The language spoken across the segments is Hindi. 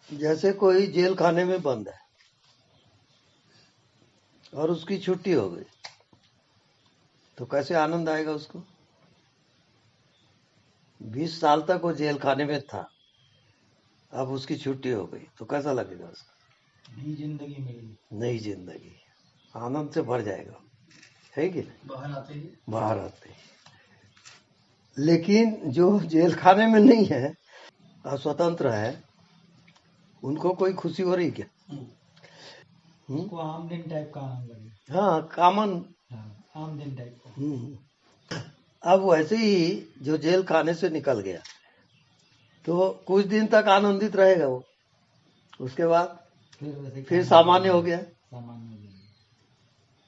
जैसे कोई जेल खाने में बंद है और उसकी छुट्टी हो गई, तो कैसे आनंद आएगा उसको? 20 साल तक वो जेल खाने में था, अब उसकी छुट्टी हो गई, तो कैसा लगेगा उसको? नई जिंदगी मिली, नई जिंदगी, आनंद से भर जाएगा, है कि नहीं? बाहर आते ही। लेकिन जो जेल खाने में नहीं है और स्वतंत्र है, उनको कोई खुशी हो रही क्या? उसको आम दिन टाइप का आनंद लगे। हाँ, कॉमन। हाँ, आम दिन टाइप का। अब वैसे ही जो जेल खाने से निकल गया, तो कुछ दिन तक आनंदित रहेगा वो, उसके बाद फिर सामान्य हो गया।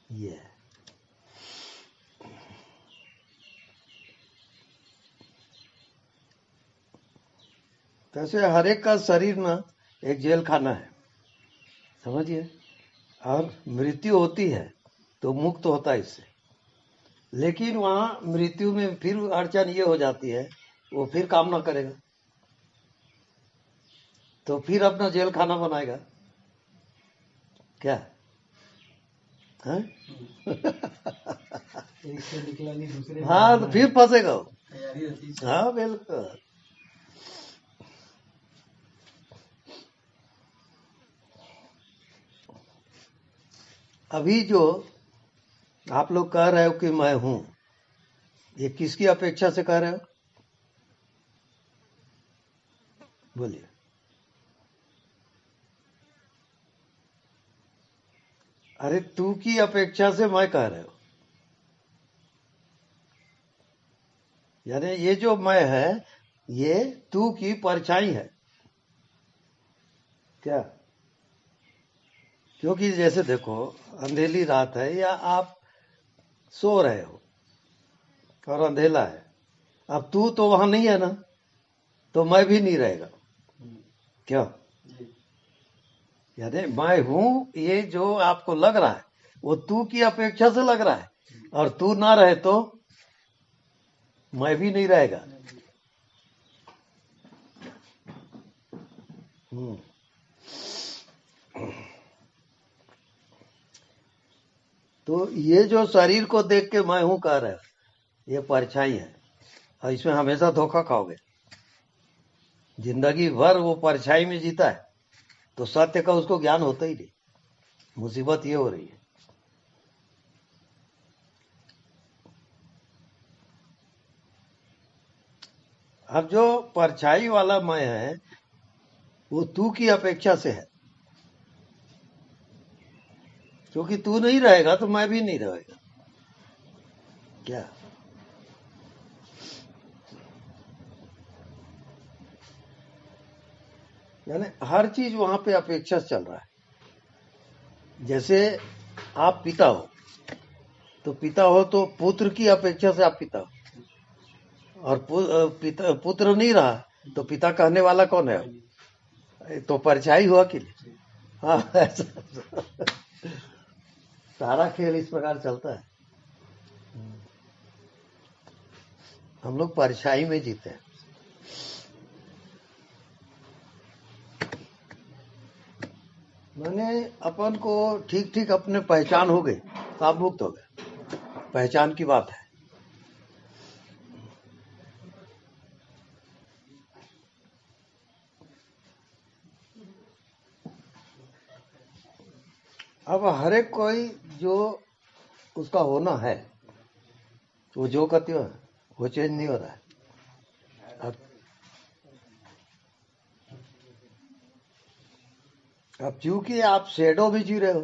ये कैसे हर एक का शरीर ना एक जेल खाना है, समझिए। और मृत्यु होती है तो मुक्त होता है इससे, लेकिन वहां मृत्यु में फिर अड़चन ये हो जाती है, वो फिर काम ना करेगा, तो फिर अपना जेल खाना बनाएगा क्या है? एक से निकला नहीं दूसरे। हाँ, तो फिर फंसेगा वो। हाँ, बिल्कुल। अभी जो आप लोग कह रहे हो कि मैं हूं, ये किसकी अपेक्षा से कह रहे हो? बोलिए। अरे तू की अपेक्षा से मैं कह रहे हो, यानी ये जो मैं है, ये तू की परछाई है क्या? क्योंकि जैसे देखो, अंधेरी रात है या आप सो रहे हो और अंधेला है, अब तू तो वहां नहीं है ना, तो मैं भी नहीं रहेगा क्या? यानी मैं हूं, ये जो आपको लग रहा है वो तू की अपेक्षा से लग रहा है, और तू ना रहे तो मैं भी नहीं रहेगा। तो ये जो शरीर को देख के मैं हूं कह रहे हो, ये परछाई है, और इसमें हमेशा धोखा खाओगे। जिंदगी भर वो परछाई में जीता है, तो सत्य का उसको ज्ञान होता ही नहीं। मुसीबत ये हो रही है। अब जो परछाई वाला मैं है, वो तू की अपेक्षा से है, क्योंकि तू नहीं रहेगा तो मैं भी नहीं रहेगा क्या? यानी हर चीज वहां पे अपेक्षा से चल रहा है। जैसे आप पिता हो, तो पिता हो तो पुत्र की अपेक्षा से आप पिता हो, और पुत्र नहीं रहा तो पिता कहने वाला कौन है? तो परछाई हुआ कि नहीं? हाँ, ऐसा सारा खेल इस प्रकार चलता है। हम लोग परछाई में जीते हैं। मैंने अपन को ठीक ठीक अपने पहचान हो गई, तो आप मुक्त हो गए। पहचान की बात है। अब हर एक कोई जो उसका होना है, वो जो कहते हो वो चेंज नहीं हो रहा है। अब चूंकि आप शेडो में जी रहे हो,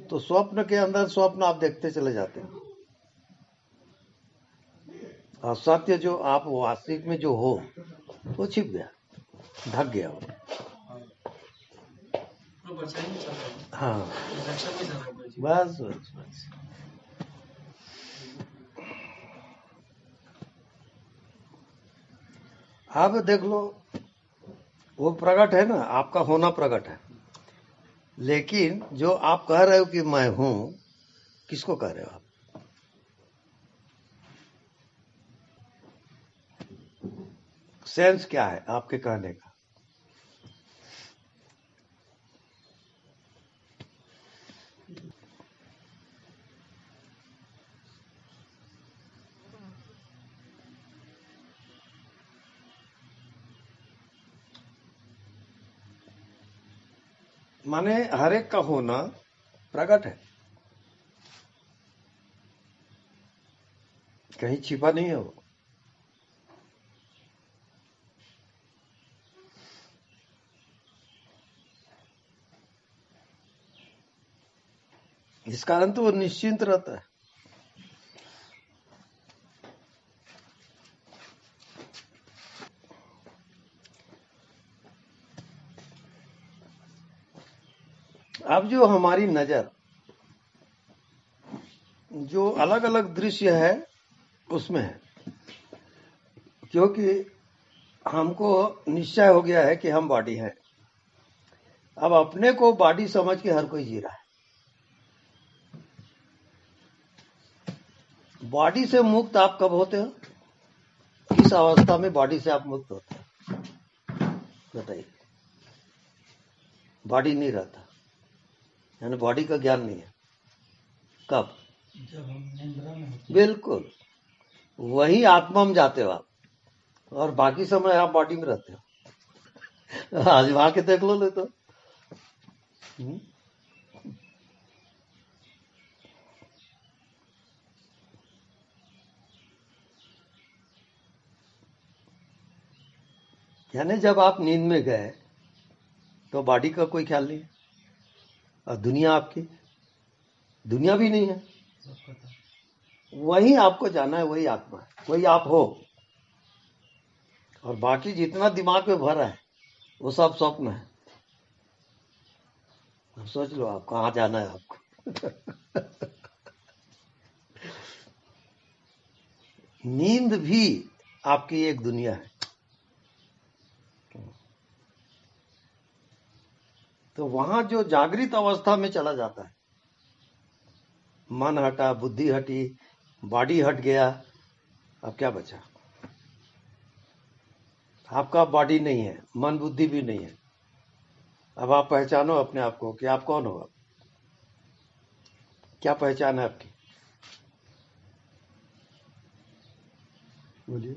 तो स्वप्न के अंदर स्वप्न आप देखते चले जाते हो, और सत्य जो आप वास्तविक में जो हो वो छिप गया, ढक गया वो। हाँ, बस बस बस। अब देख लो, वो प्रकट है ना, आपका होना प्रकट है, लेकिन जो आप कह रहे हो कि मैं हूं, किसको कह रहे हो आप? सेंस क्या है आपके कहने का? माने हर एक का होना प्रकट है, कहीं छिपा नहीं है वो। इस कारण तो वो निश्चिंत रहता है। अब जो हमारी नजर जो अलग अलग दृश्य है उसमें है, क्योंकि हमको निश्चय हो गया है कि हम बॉडी है। अब अपने को बॉडी समझ के हर कोई जी रहा है। बॉडी से मुक्त आप कब होते हो? किस अवस्था में बॉडी से आप मुक्त होते हैं बताइए? बॉडी नहीं रहता, यानी बॉडी का ज्ञान नहीं है। कब? जब हम निंद्रा में होते हैं। बिल्कुल, वही आत्मा में जाते हो आप, और बाकी समय आप बॉडी में रहते हो। आजमा के देख लो ले तो। यानी जब आप नींद में गए तो बॉडी का कोई ख्याल नहीं है, और दुनिया आपकी दुनिया भी नहीं है। सब खत्म। वही आपको जाना है, वही आत्मा है, वही आप हो। और बाकी जितना दिमाग में भरा है वो सब स्वप्न है। अब सोच लो आप कहाँ जाना है आपको। नींद भी आपकी एक दुनिया है। तो वहां जो जागृत अवस्था में चला जाता है, मन हटा, बुद्धि हटी, बॉडी हट गया, अब क्या बचा? आपका बॉडी नहीं है, मन बुद्धि भी नहीं है। अब आप पहचानो अपने आप को कि आप कौन हो। क्या पहचान है आपकी? बोलिए।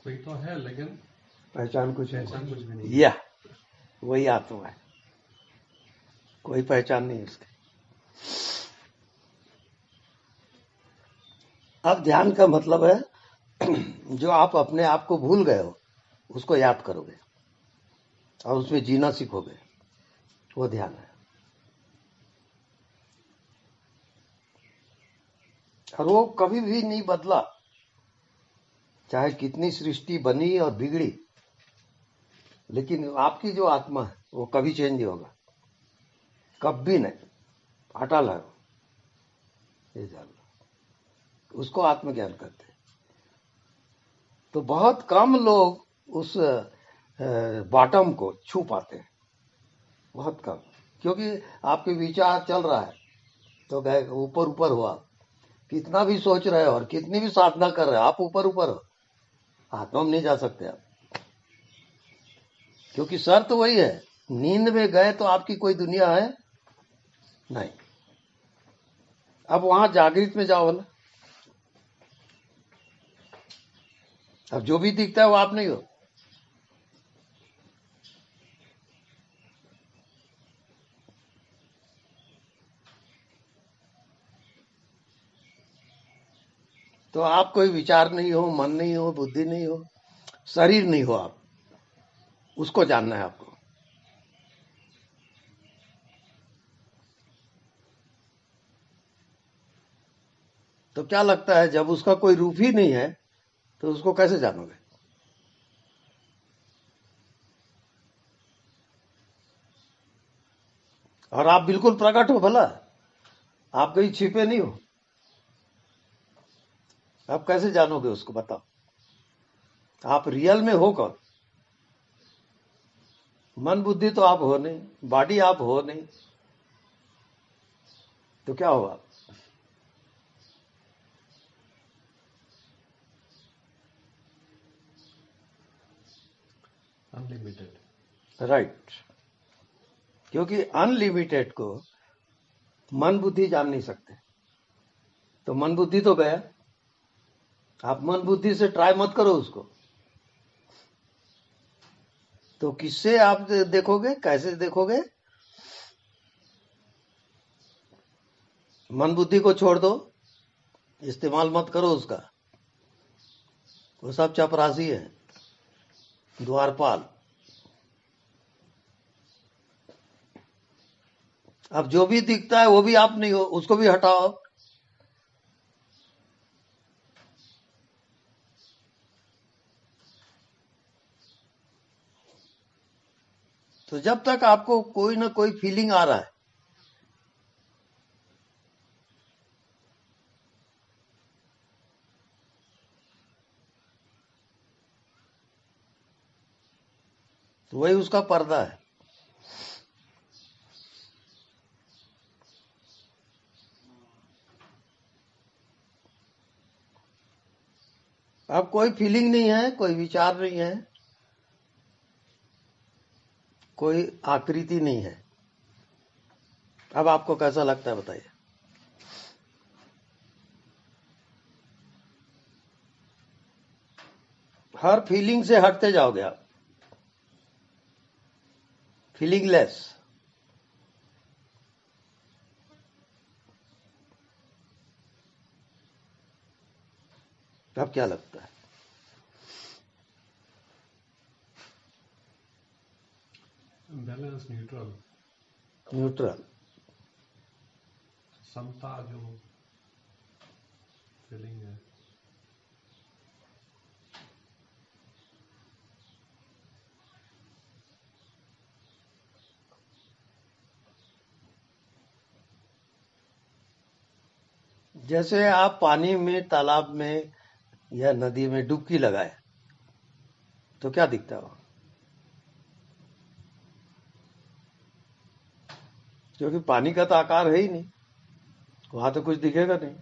कोई तो है लेकिन पहचान कुछ है, पहचान कुछ भी नहीं। या वही आत्मा है, कोई पहचान नहीं उसकी। अब ध्यान का मतलब है जो आप अपने आप को भूल गए हो उसको याद करोगे और उसमें जीना सीखोगे, वो ध्यान है। और वो कभी भी नहीं बदला, चाहे कितनी सृष्टि बनी और बिगड़ी, लेकिन आपकी जो आत्मा है वो कभी चेंज नहीं होगा, कभी नहीं, अटल है। ये जान लो, उसको आत्मज्ञान कहते हैं। तो बहुत कम लोग उस बॉटम को छू पाते हैं, बहुत कम, क्योंकि आपके विचार चल रहा है तो गए ऊपर ऊपर हो। आप कितना भी सोच रहे हो और कितनी भी साधना कर रहे हो, आप ऊपर ऊपर हो, आत्मा में नहीं जा सकते आप। क्योंकि शर्त वही है, नींद में गए तो आपकी कोई दुनिया है नहीं। अब वहां जागृत में जाओ ना, अब जो भी दिखता है वो आप नहीं हो। तो आप कोई विचार नहीं हो, मन नहीं हो, बुद्धि नहीं हो, शरीर नहीं हो, आप उसको जानना है आपको। तो क्या लगता है जब उसका कोई रूप ही नहीं है तो उसको कैसे जानोगे? और आप बिल्कुल प्रकट हो, भला आप कहीं छिपे नहीं हो, आप कैसे जानोगे उसको? बताओ, आप रियल में हो कौन? मन बुद्धि तो आप हो नहीं, बॉडी आप हो नहीं, तो क्या हो आप? अनलिमिटेड। राइट, क्योंकि अनलिमिटेड को मन बुद्धि जान नहीं सकते। तो मन बुद्धि तो गया, आप मन बुद्धि से ट्राई मत करो उसको। तो किससे आप देखोगे, कैसे देखोगे? मन बुद्धि को छोड़ दो, इस्तेमाल मत करो उसका। वो सब चपरासी है, द्वारपाल। अब जो भी दिखता है वो भी आप नहीं हो, उसको भी हटाओ। तो जब तक आपको कोई ना कोई फीलिंग आ रहा है, तो वही उसका पर्दा है। अब कोई फीलिंग नहीं है, कोई विचार नहीं है, कोई आकृति नहीं है। अब आपको कैसा लगता है बताइए? हर फीलिंग से हटते जाओगे आप, फीलिंगलेस। अब क्या लगता है? Balance, neutral, neutral. समता जो फीलिंग है। जैसे आप पानी में, तालाब में या नदी में डुबकी लगाए तो क्या दिखता हो? क्योंकि पानी का तो आकार है ही नहीं, वहां तो कुछ दिखेगा नहीं।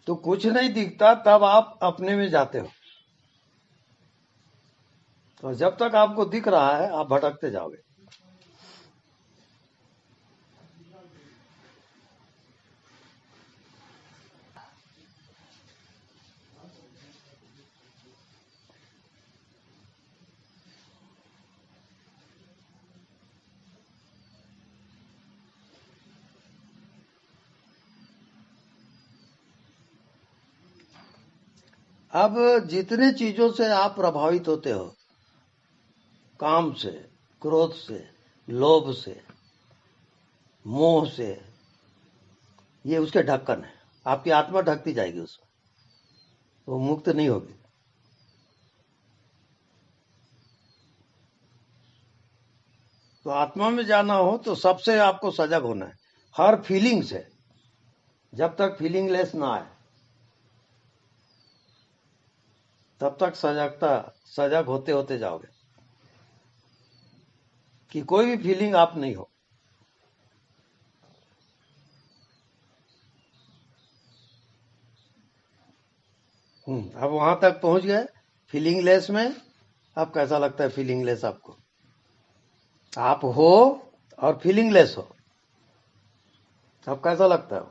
तो कुछ नहीं दिखता, तब आप अपने में जाते हो। तो जब तक आपको दिख रहा है आप भटकते जाओगे। अब जितने चीजों से आप प्रभावित होते हो, काम से, क्रोध से, लोभ से, मोह से, ये उसके ढक्कन है। आपकी आत्मा ढकती जाएगी उसमें, वो मुक्त नहीं होगी। तो आत्मा में जाना हो तो सबसे आपको सजग होना है, हर फीलिंग से। जब तक फीलिंगलेस ना आए तब तक सजग होते होते जाओगे कि कोई भी फीलिंग आप नहीं हो। अब वहां तक पहुंच गए फीलिंगलेस में। अब कैसा लगता है फीलिंगलेस आपको? आप हो और फीलिंगलेस हो, अब कैसा लगता है?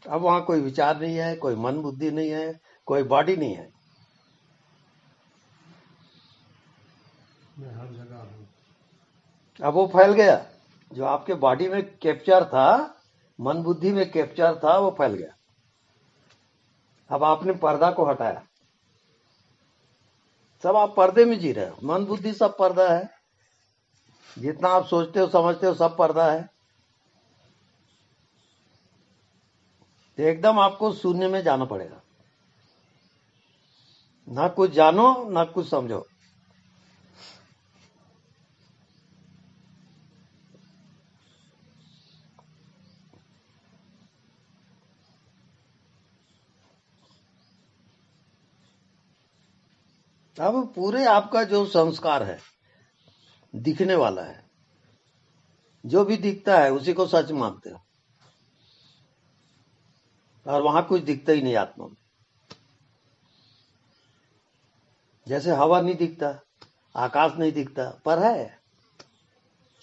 अब वहां कोई विचार नहीं है, कोई मन बुद्धि नहीं है, कोई बॉडी नहीं है। मैं हर जगह हूँ। अब वो फैल गया, जो आपके बॉडी में कैप्चर था, मन बुद्धि में कैप्चर था, वो फैल गया। अब आपने पर्दा को हटाया, सब आप पर्दे में जी रहे हो। मन बुद्धि सब पर्दा है, जितना आप सोचते हो समझते हो सब पर्दा है। तो एकदम आपको शून्य में जाना पड़ेगा, ना कुछ जानो ना कुछ समझो। अब पूरे आपका जो संस्कार है दिखने वाला है, जो भी दिखता है उसी को सच मानते हो, और वहां कुछ दिखता ही नहीं आत्मा में। जैसे हवा नहीं दिखता, आकाश नहीं दिखता, पर है,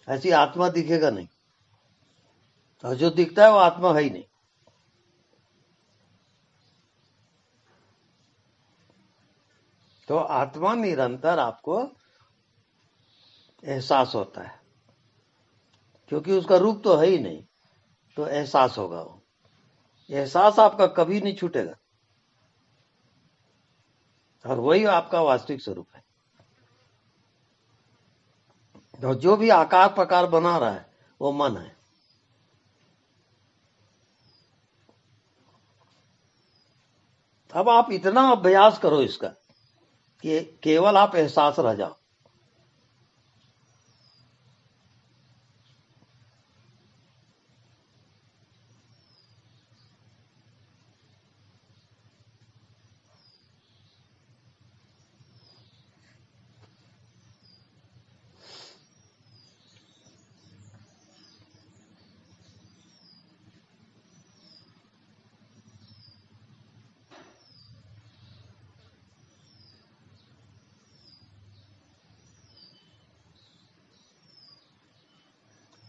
ऐसी आत्मा दिखेगा नहीं, और जो दिखता है वो आत्मा है ही नहीं। तो आत्मा निरंतर आपको एहसास होता है, क्योंकि उसका रूप तो है ही नहीं, तो एहसास होगा। वो एहसास आपका कभी नहीं छूटेगा, और वही आपका वास्तविक स्वरूप है। तो जो भी आकार प्रकार बना रहा है वो मन है। अब आप इतना अभ्यास करो इसका कि केवल आप एहसास रह जाओ।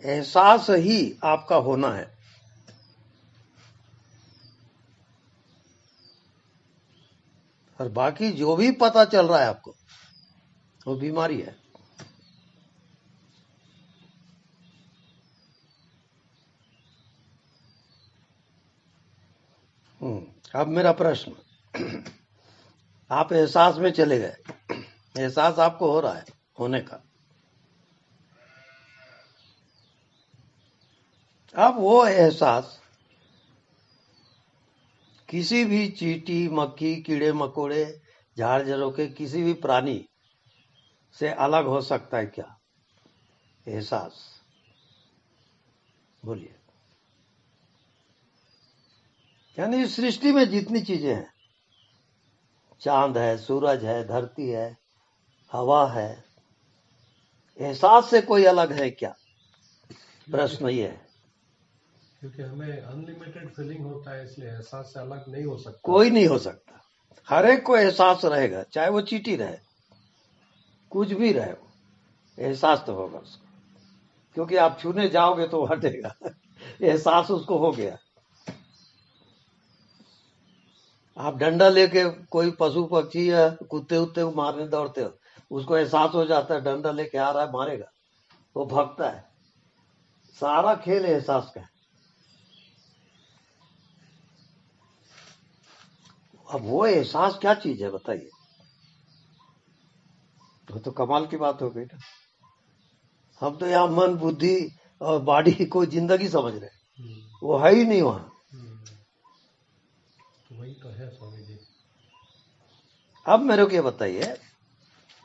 एहसास ही आपका होना है। और बाकी जो भी पता चल रहा है आपको, वो बीमारी है। अब मेरा प्रश्न, आप एहसास में चले गए, एहसास आपको हो रहा है होने का। अब वो एहसास किसी भी चींटी, मक्खी, कीड़े मकोड़े, झाड़ झरोके, किसी भी प्राणी से अलग हो सकता है क्या? एहसास, बोलिए। यानी इस सृष्टि में जितनी चीजें हैं, चांद है, सूरज है, धरती है, हवा है, एहसास से कोई अलग है क्या? प्रश्न ये है। क्योंकि हमें अनलिमिटेड फीलिंग होता है, इसलिए एहसास से अलग नहीं हो सकता। कोई नहीं हो सकता। हर एक को एहसास रहेगा, चाहे वो चींटी रहे, कुछ भी रहे, वो एहसास तो होगा उसको, क्योंकि आप छूने जाओगे तो हटेगा। एहसास उसको हो गया। आप डंडा लेके कोई पशु पक्षी या कुत्ते उत्ते को मारने दौड़ते हो, उसको एहसास हो जाता है डंडा लेके आ रहा है, मारेगा, वो भागता है। सारा खेल एहसास का है। अब वो एहसास क्या चीज है बताइए? वो तो कमाल की बात हो गई ना। हम तो यहाँ मन, बुद्धि और बॉडी को जिंदगी समझ रहे हैं, वो है ही नहीं वहां। तो वही तो है स्वामी जी। अब मेरे को ये बताइए,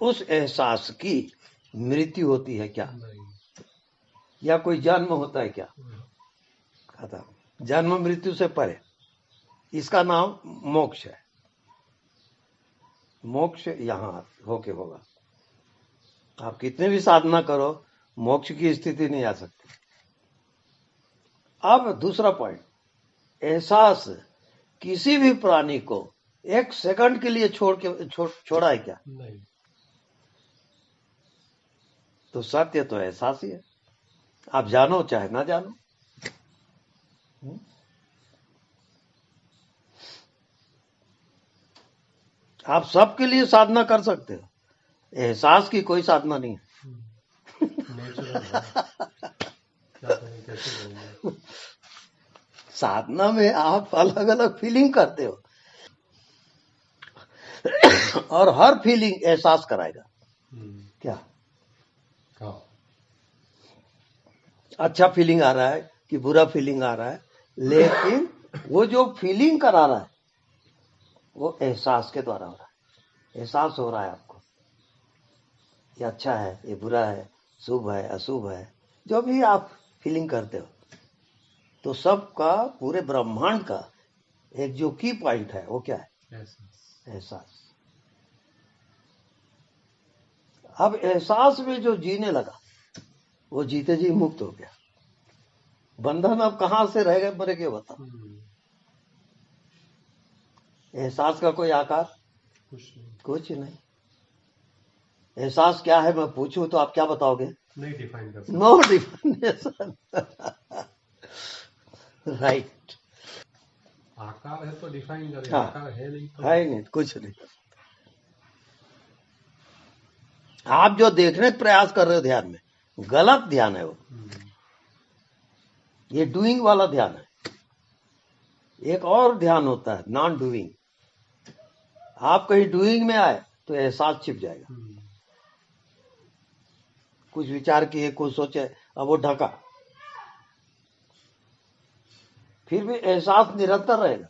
उस एहसास की मृत्यु होती है क्या? नहीं। या कोई जन्म होता है क्या? खत्म। जन्म मृत्यु से परे, इसका नाम मोक्ष है। मोक्ष यहां होके होगा। आप कितने भी साधना करो, मोक्ष की स्थिति नहीं आ सकती। अब दूसरा पॉइंट, एहसास किसी भी प्राणी को एक सेकंड के लिए छोड़ा है क्या? नहीं। तो सत्य तो एहसास ही है, आप जानो चाहे ना जानो। आप सबके लिए साधना कर सकते हो, एहसास की कोई साधना नहीं है। नेचुरल है। क्या करें, कैसे करेंगे? साधना में आप अलग अलग फीलिंग करते हो, और हर फीलिंग एहसास कराएगा। क्या? हाँ। अच्छा फीलिंग आ रहा है कि बुरा फीलिंग आ रहा है, लेकिन वो जो फीलिंग करा रहा है वो एहसास के द्वारा हो रहा है। एहसास हो रहा है आपको, ये अच्छा है, ये बुरा है, शुभ है, अशुभ है, जो भी आप फीलिंग करते हो। तो सबका, पूरे ब्रह्मांड का एक जो की पॉइंट है वो क्या है? एहसास। अब एहसास में जो जीने लगा, वो जीते जी मुक्त हो गया। बंधन अब कहां से रह गए मेरे के बताओ। एहसास का कोई आकार कुछ नहीं, कुछ नहीं। एहसास क्या है मैं पूछूं तो आप क्या बताओगे? नहीं डिफाइन कर सकते। No definition. राइट। आकार है तो डिफाइन करें, हाँ, आकार है नहीं तो है ही नहीं, कुछ नहीं। आप जो देखने का प्रयास कर रहे हो ध्यान में, गलत ध्यान है वो। ये डूइंग वाला ध्यान है। एक और ध्यान होता है नॉन डूइंग। आप कहीं डूइंग में आए तो एहसास छिप जाएगा। कुछ विचार किए, कुछ सोचे, अब वो ढका, फिर भी एहसास निरंतर रहेगा,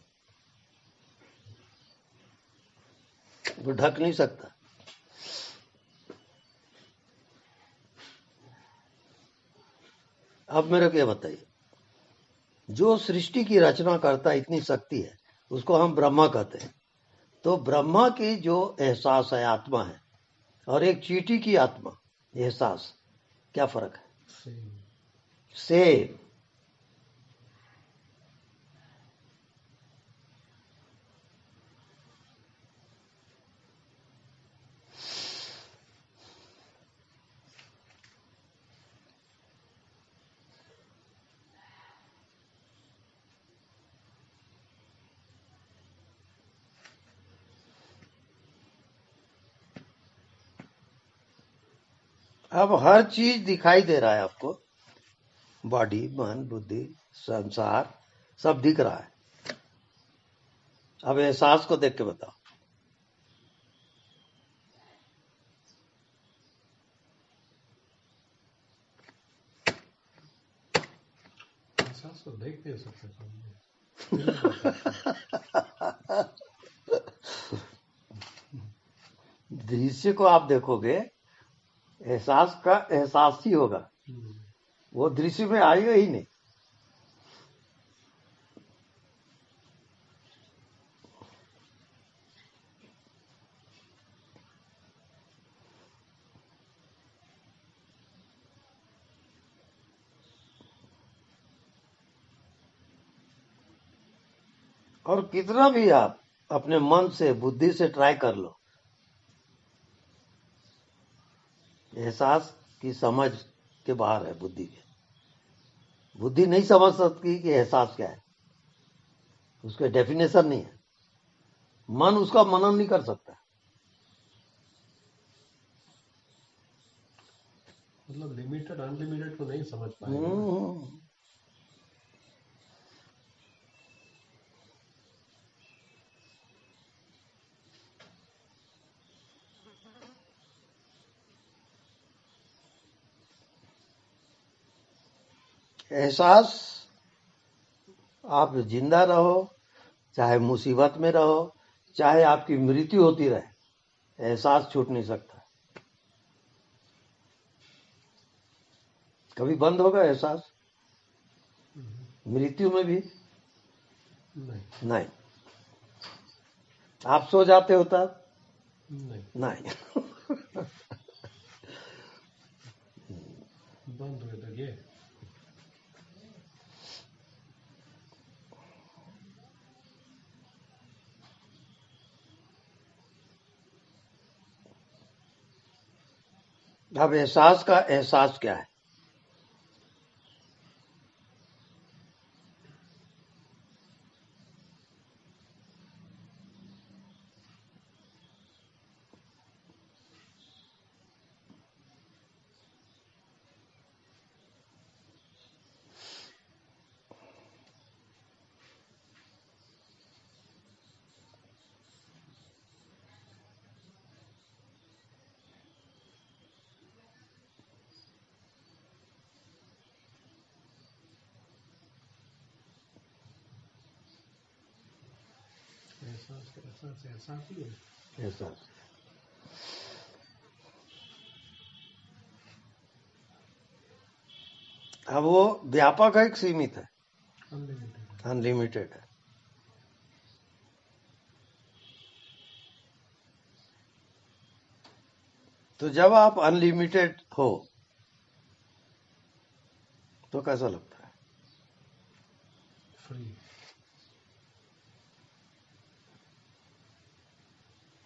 वो ढक नहीं सकता। अब मेरे को ये बताइए, जो सृष्टि की रचना करता है, इतनी शक्ति है, उसको हम ब्रह्मा कहते हैं। तो ब्रह्मा की जो एहसास है, आत्मा है, और एक चींटी की आत्मा एहसास, क्या फर्क है? सेम। अब हर चीज दिखाई दे रहा है आपको, बॉडी, मन, बुद्धि, संसार, सब दिख रहा है। अब एहसास को देख के बताओ। एहसास को देख नहीं सकते सामने। दृश्य को आप देखोगे, एहसास का एहसास ही होगा, वो दृश्य में आएगा ही नहीं। और कितना भी आप अपने मन से, बुद्धि से ट्राई कर लो, एहसास की समझ के बाहर है बुद्धि के। बुद्धि नहीं समझ सकती कि एहसास क्या है, उसके डेफिनेशन नहीं है। मन उसका मनन नहीं कर सकता। मतलब लिमिटेड अनलिमिटेड को नहीं समझ पाएगा। एहसास, आप जिंदा रहो, चाहे मुसीबत में रहो, चाहे आपकी मृत्यु होती रहे, एहसास छूट नहीं सकता। कभी बंद होगा एहसास? मृत्यु में भी नहीं। आप सो जाते हो तब? नहीं। बंद हुए तो ये अब एहसास का एहसास क्या है? एहसास ही है। एहसास। अब वो व्यापक है कि सीमित है? अनलिमिटेड है। तो जब आप अनलिमिटेड हो, तो कैसा लगता है? फ्री।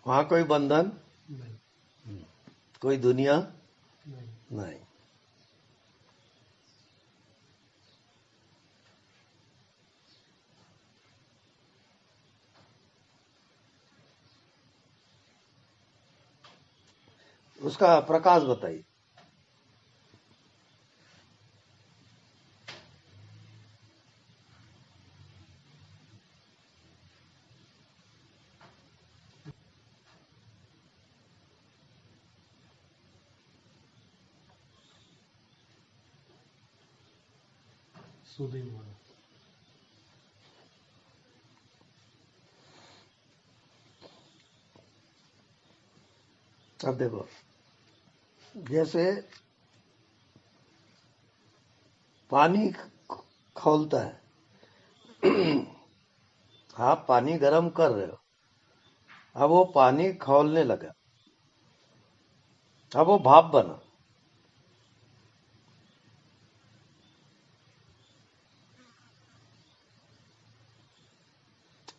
वहां कोई बंधन नहीं। कोई दुनिया नहीं। नहीं। उसका प्रकाश बताइए। सूदिंग वाला। अब देखो, जैसे पानी खौलता है, आप पानी गर्म कर रहे हो, अब वो पानी खौलने लगा, अब वो भाप बना।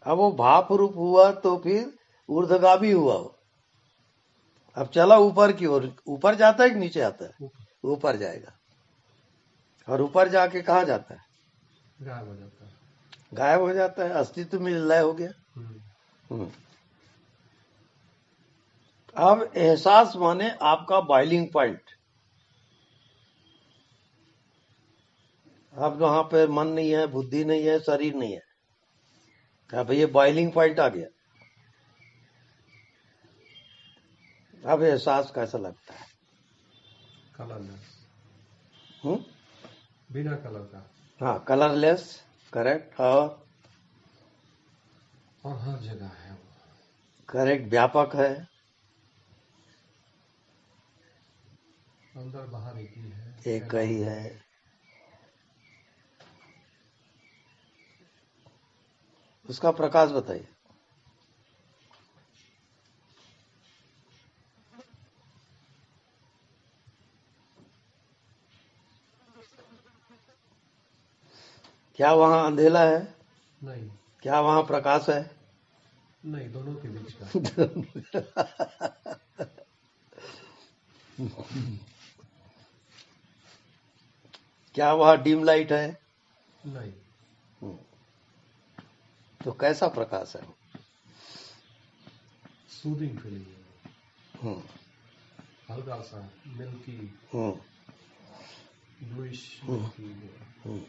अब वो भाप रूप हुआ तो फिर ऊर्ध्वगामी हुआ वो। अब चला ऊपर की ओर, ऊपर जाता है कि नीचे आता है? ऊपर जाएगा। और ऊपर जाके कहाँ जाता है? गायब हो जाता है। गायब हो जाता है, अस्तित्व में लय हो गया। अब एहसास माने आपका बॉइलिंग पॉइंट। अब वहां पे मन नहीं है, बुद्धि नहीं है, शरीर नहीं है, अब ये बॉइलिंग पॉइंट आ गया। अब एहसास कैसा लगता है? कलरलेस। बिना कलर का। हाँ, कलरलेस, करेक्ट। और हर जगह है वो। करेक्ट, व्यापक है। अंदर बाहर एक ही है, एक ही है। उसका प्रकाश बताइए। क्या वहां अंधेला है? नहीं। क्या वहां प्रकाश है? नहीं, दोनों के बीच का। क्या वहां डिम लाइट है? नहीं। तो कैसा प्रकाश है? सूदिंग फीलिंग है। हल्का सा मिल्की, ब्लूइश मिल्की।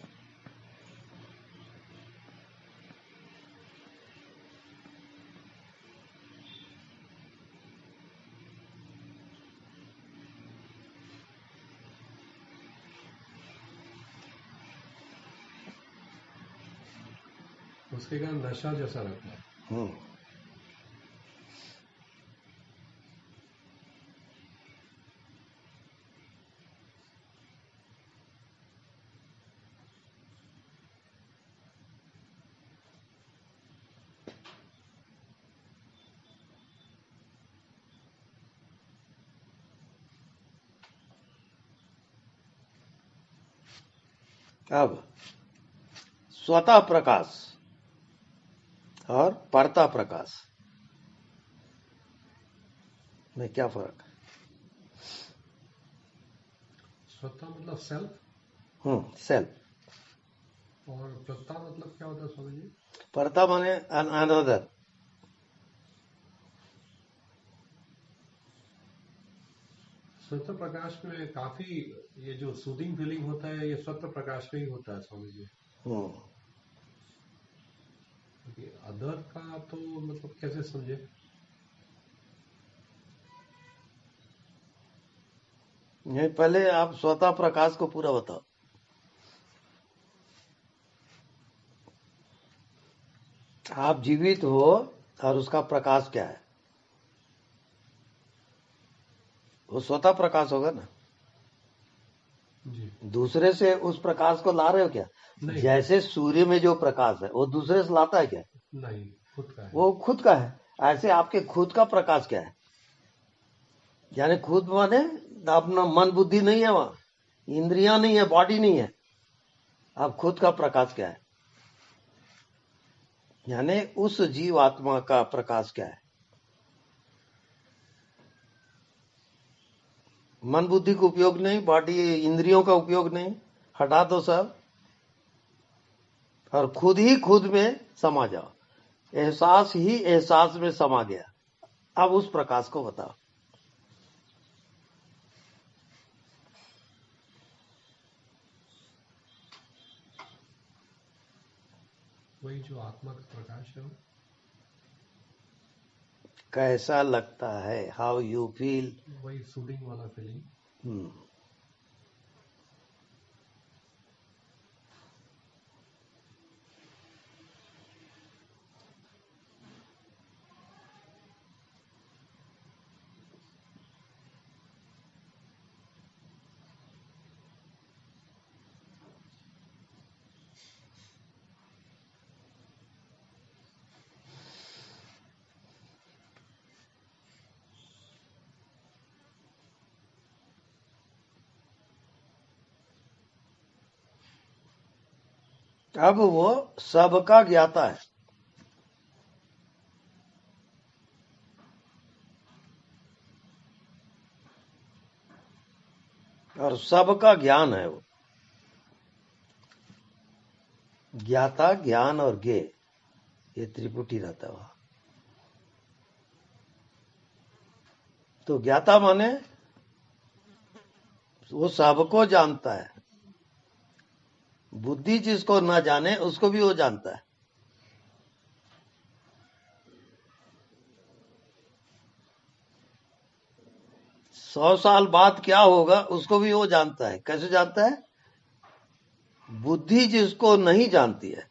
उसके कारण नशा जैसा रहता है। अब स्वतः प्रकाश और परता प्रकाश में क्या फर्क है? स्वतः मतलब सेल्फ। सेल्फ। और प्रता मतलब क्या होता है स्वामी जी? परता माने अनदर। स्वतः प्रकाश में काफी ये जो सूदिंग फीलिंग होता है, ये स्वतः प्रकाश में ही होता है स्वामी जी। अदर का तो मतलब कैसे समझे? नहीं, पहले आप स्वतः प्रकाश को पूरा बताओ। आप जीवित हो और उसका प्रकाश क्या है? वो स्वतः प्रकाश होगा ना जी। दूसरे से उस प्रकाश को ला रहे हो क्या? नहीं। जैसे सूर्य में जो प्रकाश है वो दूसरे से लाता है क्या? नहीं, खुद का है। वो खुद का है। ऐसे आपके खुद का प्रकाश क्या है? यानी खुद माने अपना मन बुद्धि नहीं है, वहां इंद्रियां नहीं है, बॉडी नहीं है, अब खुद का प्रकाश क्या है, यानी उस जीवात्मा का प्रकाश क्या है। मन बुद्धि का उपयोग नहीं, बॉडी इंद्रियों का उपयोग नहीं, हटा दो सब और खुद ही खुद में समा जाओ। एहसास ही एहसास में समा गया। अब उस प्रकाश को बताओ। वही जो आत्मा का प्रकाश है वो। कैसा लगता है, हाउ यू फील। वही सूदिंग वाला फीलिंग। अब वो सबका ज्ञाता है और सबका ज्ञान है। वो ज्ञाता, ज्ञान और ज्ञे, ये त्रिपुटी रहता है वहां। तो ज्ञाता माने वो सबको जानता है। बुद्धि जिसको ना जाने उसको भी वो जानता है। सौ साल बाद क्या होगा उसको भी वो जानता है। कैसे जानता है? बुद्धि जिसको नहीं जानती है,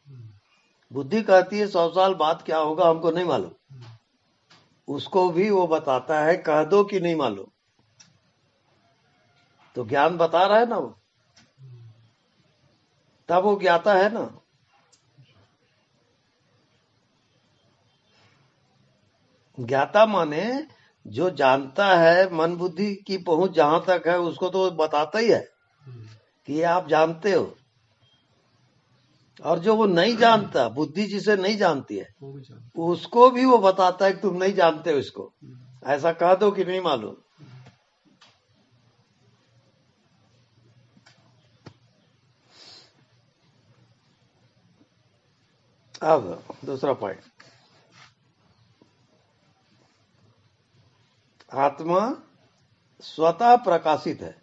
बुद्धि कहती है 100 साल बाद क्या होगा हमको नहीं मालूम, उसको भी वो बताता है। कह दो कि नहीं मालूम, तो ज्ञान बता रहा है ना वो, तब वो ज्ञाता है ना। ज्ञाता माने जो जानता है, मन बुद्धि की पहुंच जहां तक है उसको तो बताता ही है कि ये आप जानते हो। और जो वो नहीं जानता, बुद्धि जिसे नहीं जानती है, वो भी जानता उसको भी वो बताता है कि तुम नहीं जानते हो इसको, ऐसा कह दो कि नहीं मालूम। अब दूसरा पॉइंट, आत्मा स्वतः प्रकाशित है,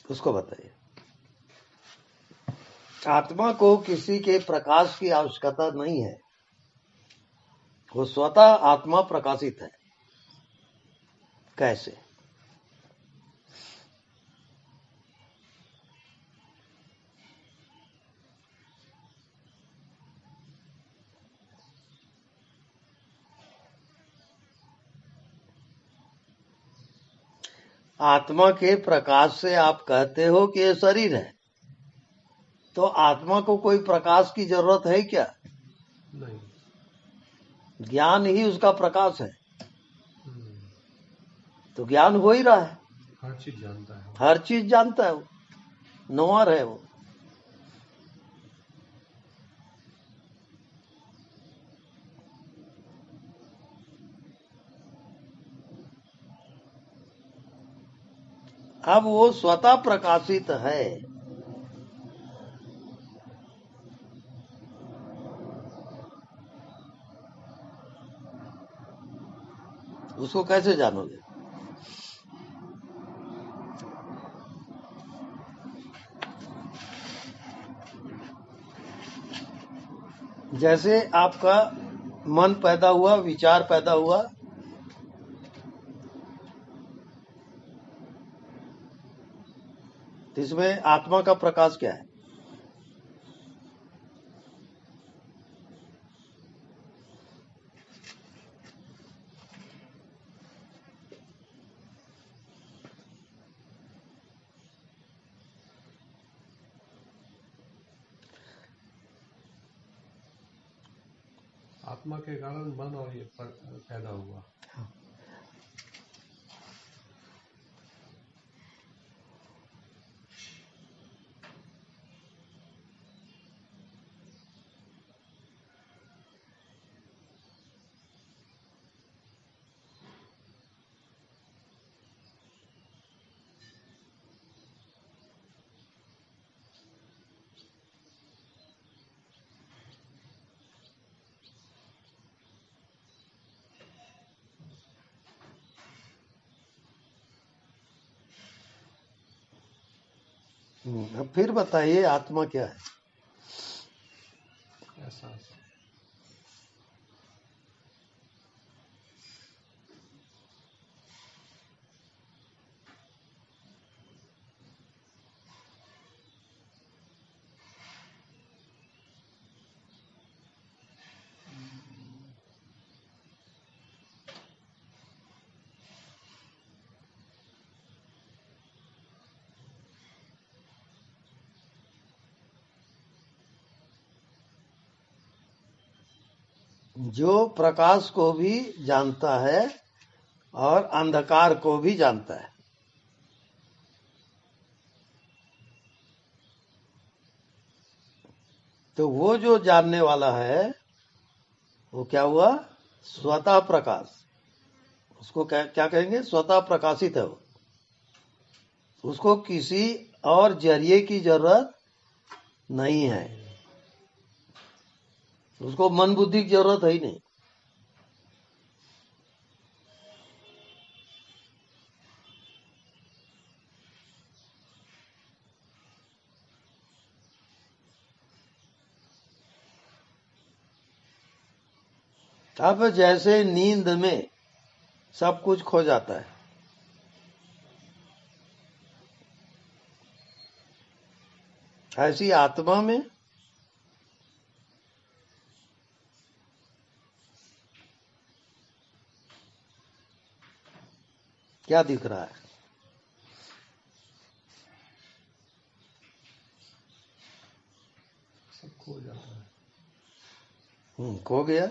उसको बताइए। आत्मा को किसी के प्रकाश की आवश्यकता नहीं है, वो स्वतः आत्मा प्रकाशित है। कैसे? आत्मा के प्रकाश से आप कहते हो कि ये शरीर है, तो आत्मा को कोई प्रकाश की जरूरत है क्या? नहीं। ज्ञान ही उसका प्रकाश है, तो ज्ञान हो ही रहा है। हर चीज जानता है। हर चीज जानता है वो, नोअर है वो। अब वो स्वतः प्रकाशित है। उसको कैसे जानोगे? जैसे आपका मन पैदा हुआ, विचार पैदा हुआ, इसमें आत्मा का प्रकाश क्या है? आत्मा के कारण मन और ये पैदा हुआ। अब फिर बताइए आत्मा क्या है? एहसास। जो प्रकाश को भी जानता है और अंधकार को भी जानता है। तो वो जो जानने वाला है वो क्या हुआ? स्वतः प्रकाश। उसको क्या क्या कहेंगे? स्वतः प्रकाशित है वो। उसको किसी और जरिए की जरूरत नहीं है। उसको मन बुद्धि की जरूरत है ही नहीं। अब जैसे नींद में सब कुछ खो जाता है, ऐसी आत्मा में क्या दिख रहा है? सब खो जाता है। खो गया।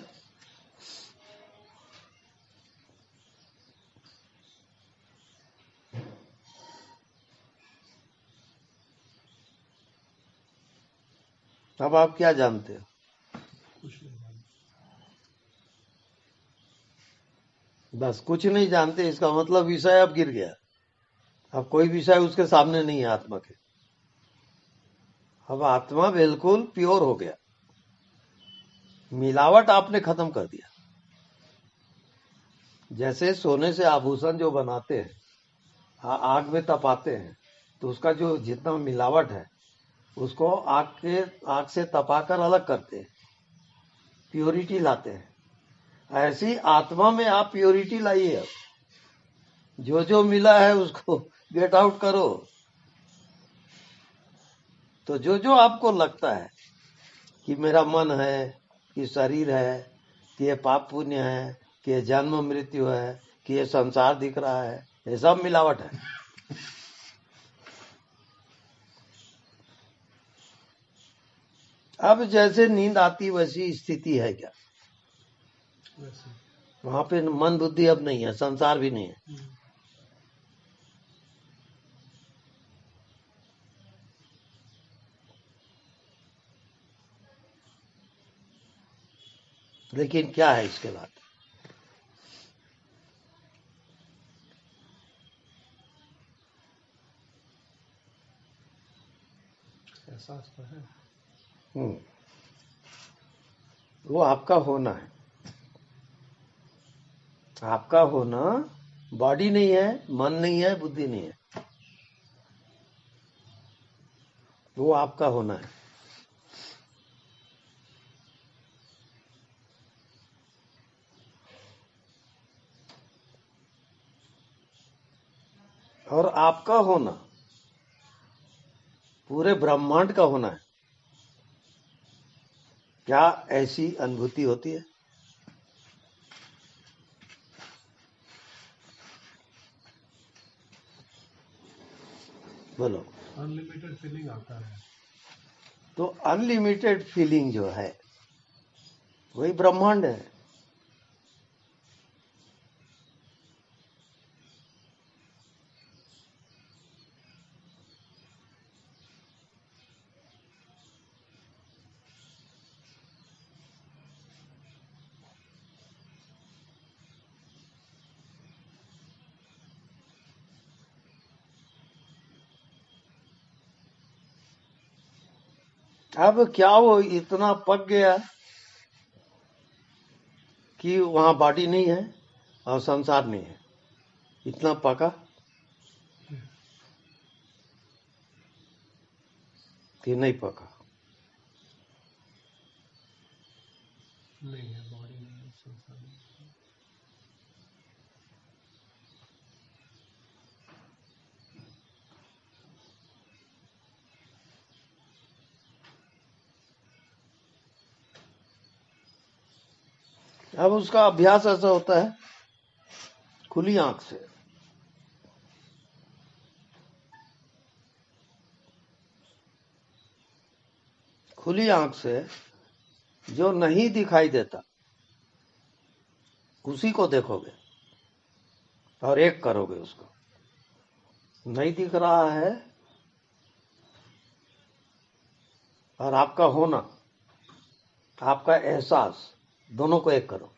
अब आप क्या जानते हो? कुछ नहीं जानते। बस कुछ नहीं जानते, इसका मतलब विषय अब गिर गया। अब कोई विषय उसके सामने नहीं है आत्मा के। अब आत्मा बिल्कुल प्योर हो गया। मिलावट आपने खत्म कर दिया। जैसे सोने से आभूषण जो बनाते हैं, आग में तपाते हैं, तो उसका जो जितना मिलावट है उसको आग से तपाकर अलग करते हैं, प्योरिटी लाते हैं। ऐसी आत्मा में आप प्योरिटी लाइए। अब जो जो मिला है उसको गेट आउट करो। तो जो जो आपको लगता है कि मेरा मन है, कि शरीर है, कि ये पाप पुण्य है, कि ये जन्म मृत्यु है, कि ये संसार दिख रहा है, ये सब मिलावट है। अब जैसे नींद आती वैसी स्थिति है क्या? वैसे वहां पे मन बुद्धि अब नहीं है, संसार भी नहीं है। लेकिन क्या है इसके बाद? एहसास तो है। वो आपका होना है। आपका होना बॉडी नहीं है, मन नहीं है, बुद्धि नहीं है। वो आपका होना है। और आपका होना पूरे ब्रह्मांड का होना है। क्या ऐसी अनुभूति होती है? बोलो। अनलिमिटेड फीलिंग आता है। तो अनलिमिटेड फीलिंग जो है वही ब्रह्मांड है। अब क्या वो इतना पक गया कि वहां बॉडी नहीं है और संसार नहीं है? इतना पका? कि नहीं पका? नहीं है बॉडी में संसार में। अब उसका अभ्यास ऐसा होता है खुली आंख से। खुली आंख से जो नहीं दिखाई देता उसी को देखोगे और एक करोगे उसको। नहीं दिख रहा है और आपका होना, आपका एहसास, दोनों को एक करो।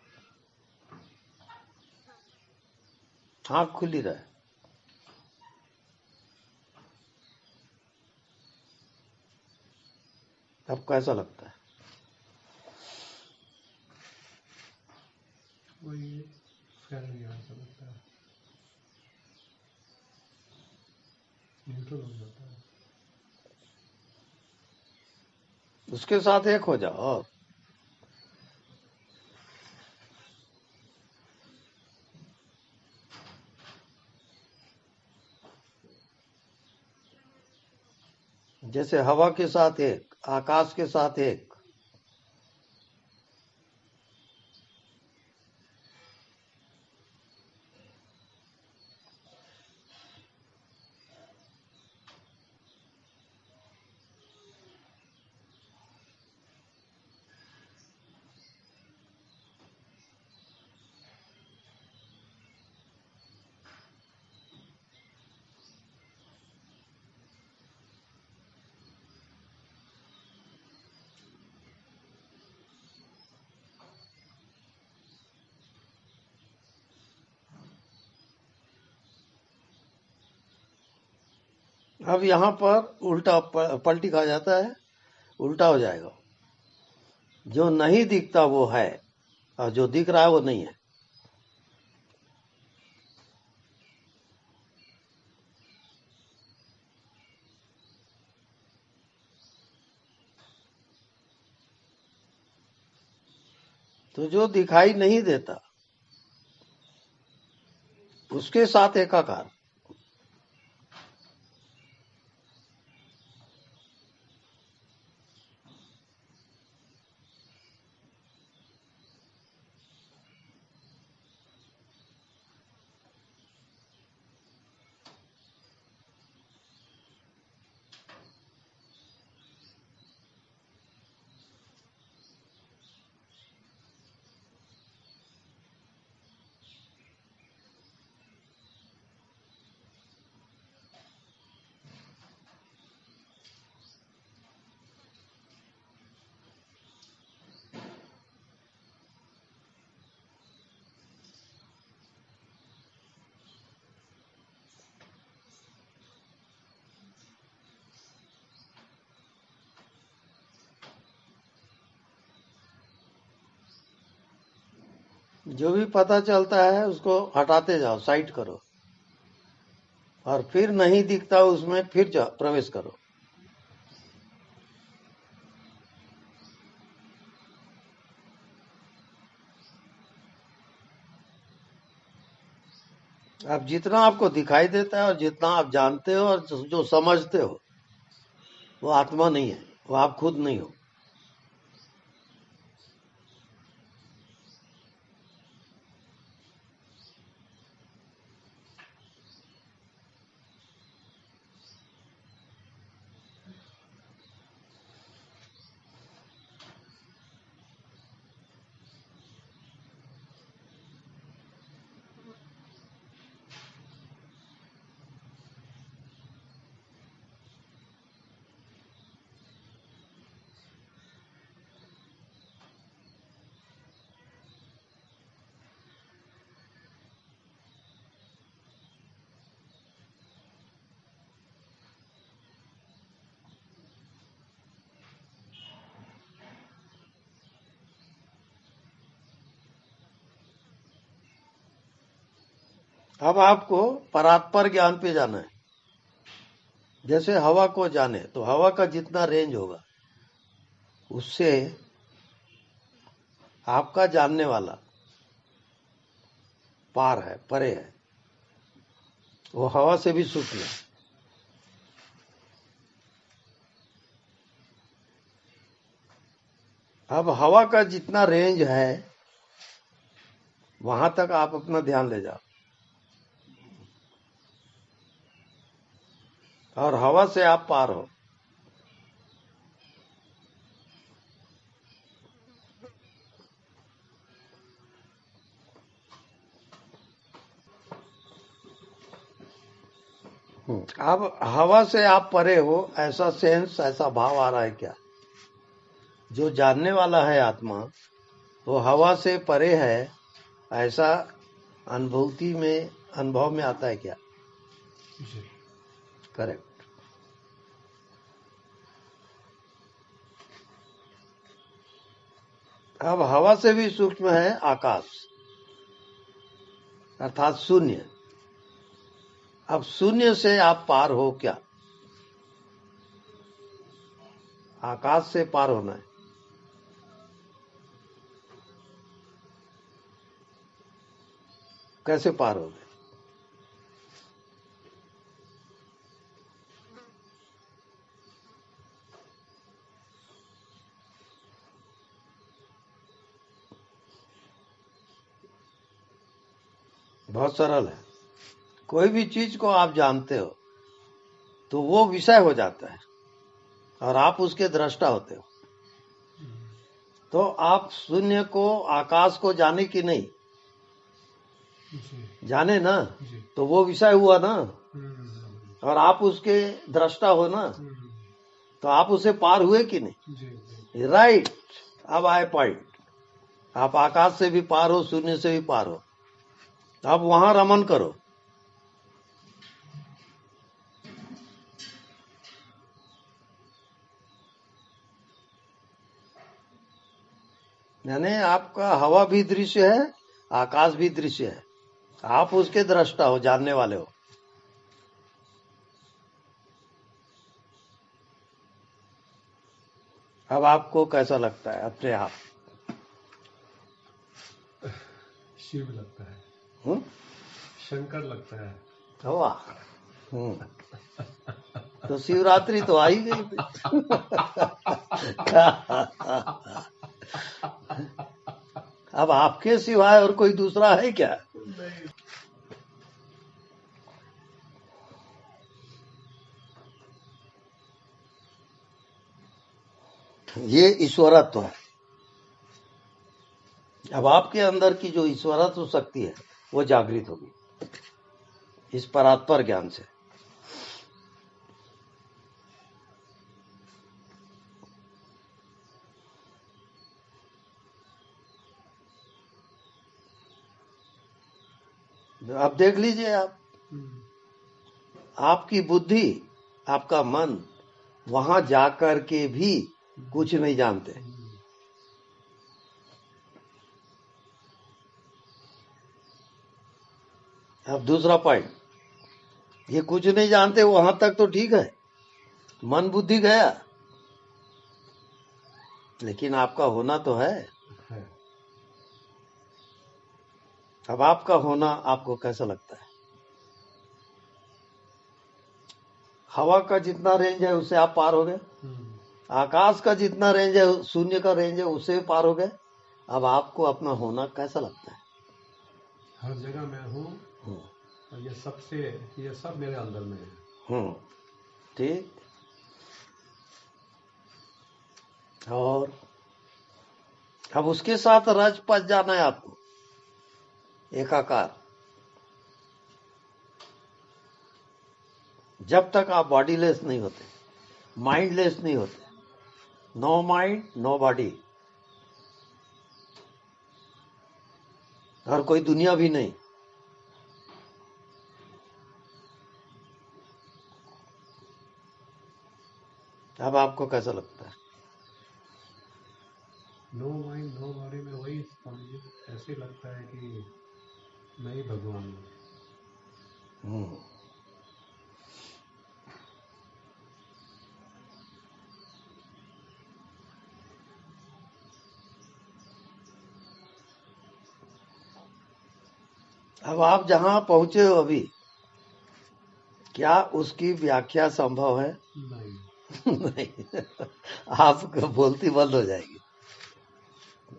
आंख खुली रहे। अब कैसा लगता है? वही फैल गया ऐसा लगता है, न्यूट्रल हो जाता है। उसके साथ एक हो जाओ। और जैसे हवा के साथ एक, आकाश के साथ एक। अब यहां पर उल्टा पलटी खा जाता है, उल्टा हो जाएगा। जो नहीं दिखता वो है और जो दिख रहा है वो नहीं है। तो जो दिखाई नहीं देता उसके साथ एकाकार। जो भी पता चलता है उसको हटाते जाओ, साइड करो, और फिर नहीं दिखता उसमें फिर जाओ, प्रवेश करो। अब जितना आपको दिखाई देता है और जितना आप जानते हो और जो समझते हो वो आत्मा नहीं है, वो आप खुद नहीं हो। अब आपको परात्पर ज्ञान पे जाना है। जैसे हवा को जाने, तो हवा का जितना रेंज होगा उससे आपका जानने वाला पार है, परे है, वो हवा से भी सूक्ष्म है। अब हवा का जितना रेंज है वहां तक आप अपना ध्यान ले जाओ, और हवा से आप पार हो। अब हवा से आप परे हो, ऐसा सेंस, ऐसा भाव आ रहा है क्या? जो जानने वाला है आत्मा, वो हवा से परे है, ऐसा अनुभूति में, अनुभव में आता है क्या? जी। करेक्ट। अब हवा से भी सूक्ष्म है आकाश, अर्थात शून्य। अब शून्य से आप पार हो क्या? आकाश से पार होना है। कैसे पार होगे? बहुत सरल है। कोई भी चीज को आप जानते हो तो वो विषय हो जाता है और आप उसके दृष्टा होते हो। तो आप शून्य को, आकाश को जाने कि नहीं? जी। जाने ना, जी। तो वो विषय हुआ ना, हम्म। और आप उसके दृष्टा हो ना, तो आप उसे पार हुए कि नहीं? जी। जी। राइट। अब आए पॉइंट। आप आकाश से भी पार हो, शून्य से भी पार हो। अब वहां रमन करो। यानी आपका हवा भी दृश्य है, आकाश भी दृश्य है, आप उसके दृष्टा हो, जानने वाले हो। अब आपको कैसा लगता है अपने आप? शिव लगता है, हम्म? शंकर लगता है। हवा। तो शिवरात्रि तो आ ही गई। अब आपके सिवाय और कोई दूसरा है क्या? नहीं। ये ईश्वरत्व है। अब आपके अंदर की जो ईश्वरत्व शक्ति है वो जागृत होगी इस परात्पर ज्ञान से। अब देख लीजिए, आप, आपकी बुद्धि, आपका मन वहां जाकर के भी कुछ नहीं जानते। अब दूसरा पॉइंट, ये कुछ नहीं जानते, वहां तक तो ठीक है, मन बुद्धि गया, लेकिन आपका होना तो है। अब आपका होना आपको कैसा लगता है? हवा का जितना रेंज है उससे आप पार हो गए, आकाश का जितना रेंज है, शून्य का रेंज है, उससे भी पार हो गए। अब आपको अपना होना कैसा लगता है? हर जगह मैं हूँ, और ये सब मेरे अंदर में है। ठीक। और अब उसके साथ रच पच जाना है आपको, एकाकार। जब तक आप बॉडीलेस नहीं होते, माइंडलेस नहीं होते, नो माइंड नो बॉडी, और कोई दुनिया भी नहीं। अब आपको कैसा लगता है? नो माइंड नो बॉडी में वही समझिए, ऐसे लगता है कि मैं ही भगवान हूँ। अब आप जहां पहुंचे हो अभी, क्या उसकी व्याख्या संभव है? नहीं, नहीं। आप बोलती बंद हो जाएगी,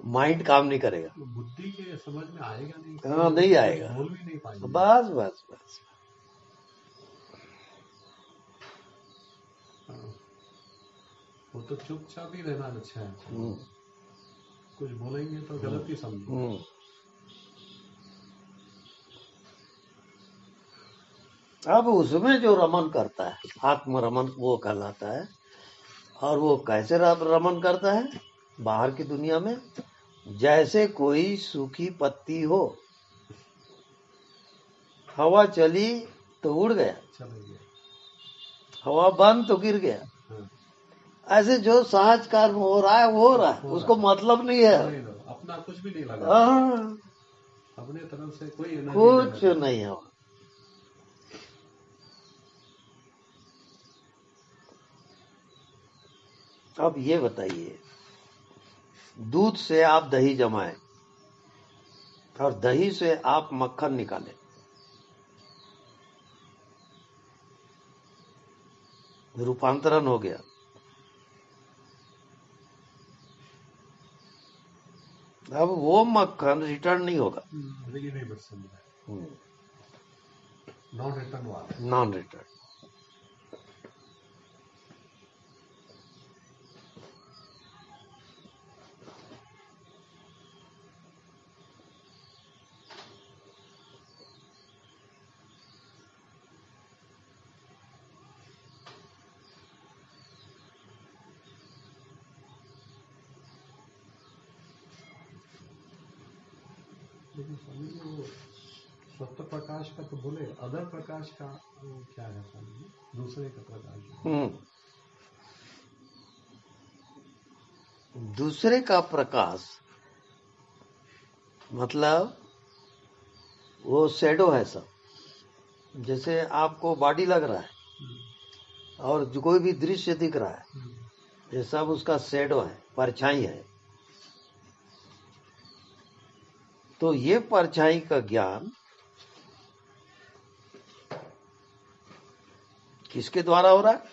माइंड काम नहीं करेगा। बुद्धि के समझ में आएगा नहीं, हाँ, नहीं आएगा। बोल भी नहीं पाएंगे। बस बस बस। हाँ, वो तो चुपचाप ही रहना अच्छा है। हम्म, कुछ बोलेंगे तो गलत ही समझेंगे। हम्म। अब उसमें जो रमन करता है, आत्म रमन वो कहलाता है। और वो कैसे रमन करता है? बाहर की दुनिया में जैसे कोई सूखी पत्ती हो, हवा चली तो उड़ गया, चले गए। हवा बंद तो गिर गया। हाँ, ऐसे जो सहज कर्म हो रहा है वो हो रहा है, उसको मतलब नहीं है। नहीं, अपना कुछ भी नहीं लगा, हाँ, अपने तरफ से कोई एनर्जी कुछ नहीं लगा। नहीं है। अब ये बताइए, दूध से आप दही जमाएं और दही से आप मक्खन निकालें, रूपांतरण हो गया। अब वो मक्खन रिटर्न नहीं होगा, रिवर्सिबल है, नॉन रिटर्न वाला है। Non return. लेकिन स्वामी जी वो सत्य प्रकाश का तो बोले, अदर प्रकाश का वो क्या है स्वामी जी? दूसरे का प्रकाश। दूसरे का प्रकाश मतलब वो शैडो है सब। जैसे आपको बॉडी लग रहा है और जो कोई भी दृश्य दिख रहा है, ये सब उसका शैडो है, परछाई है। तो ये परछाई का ज्ञान किसके द्वारा हो रहा है?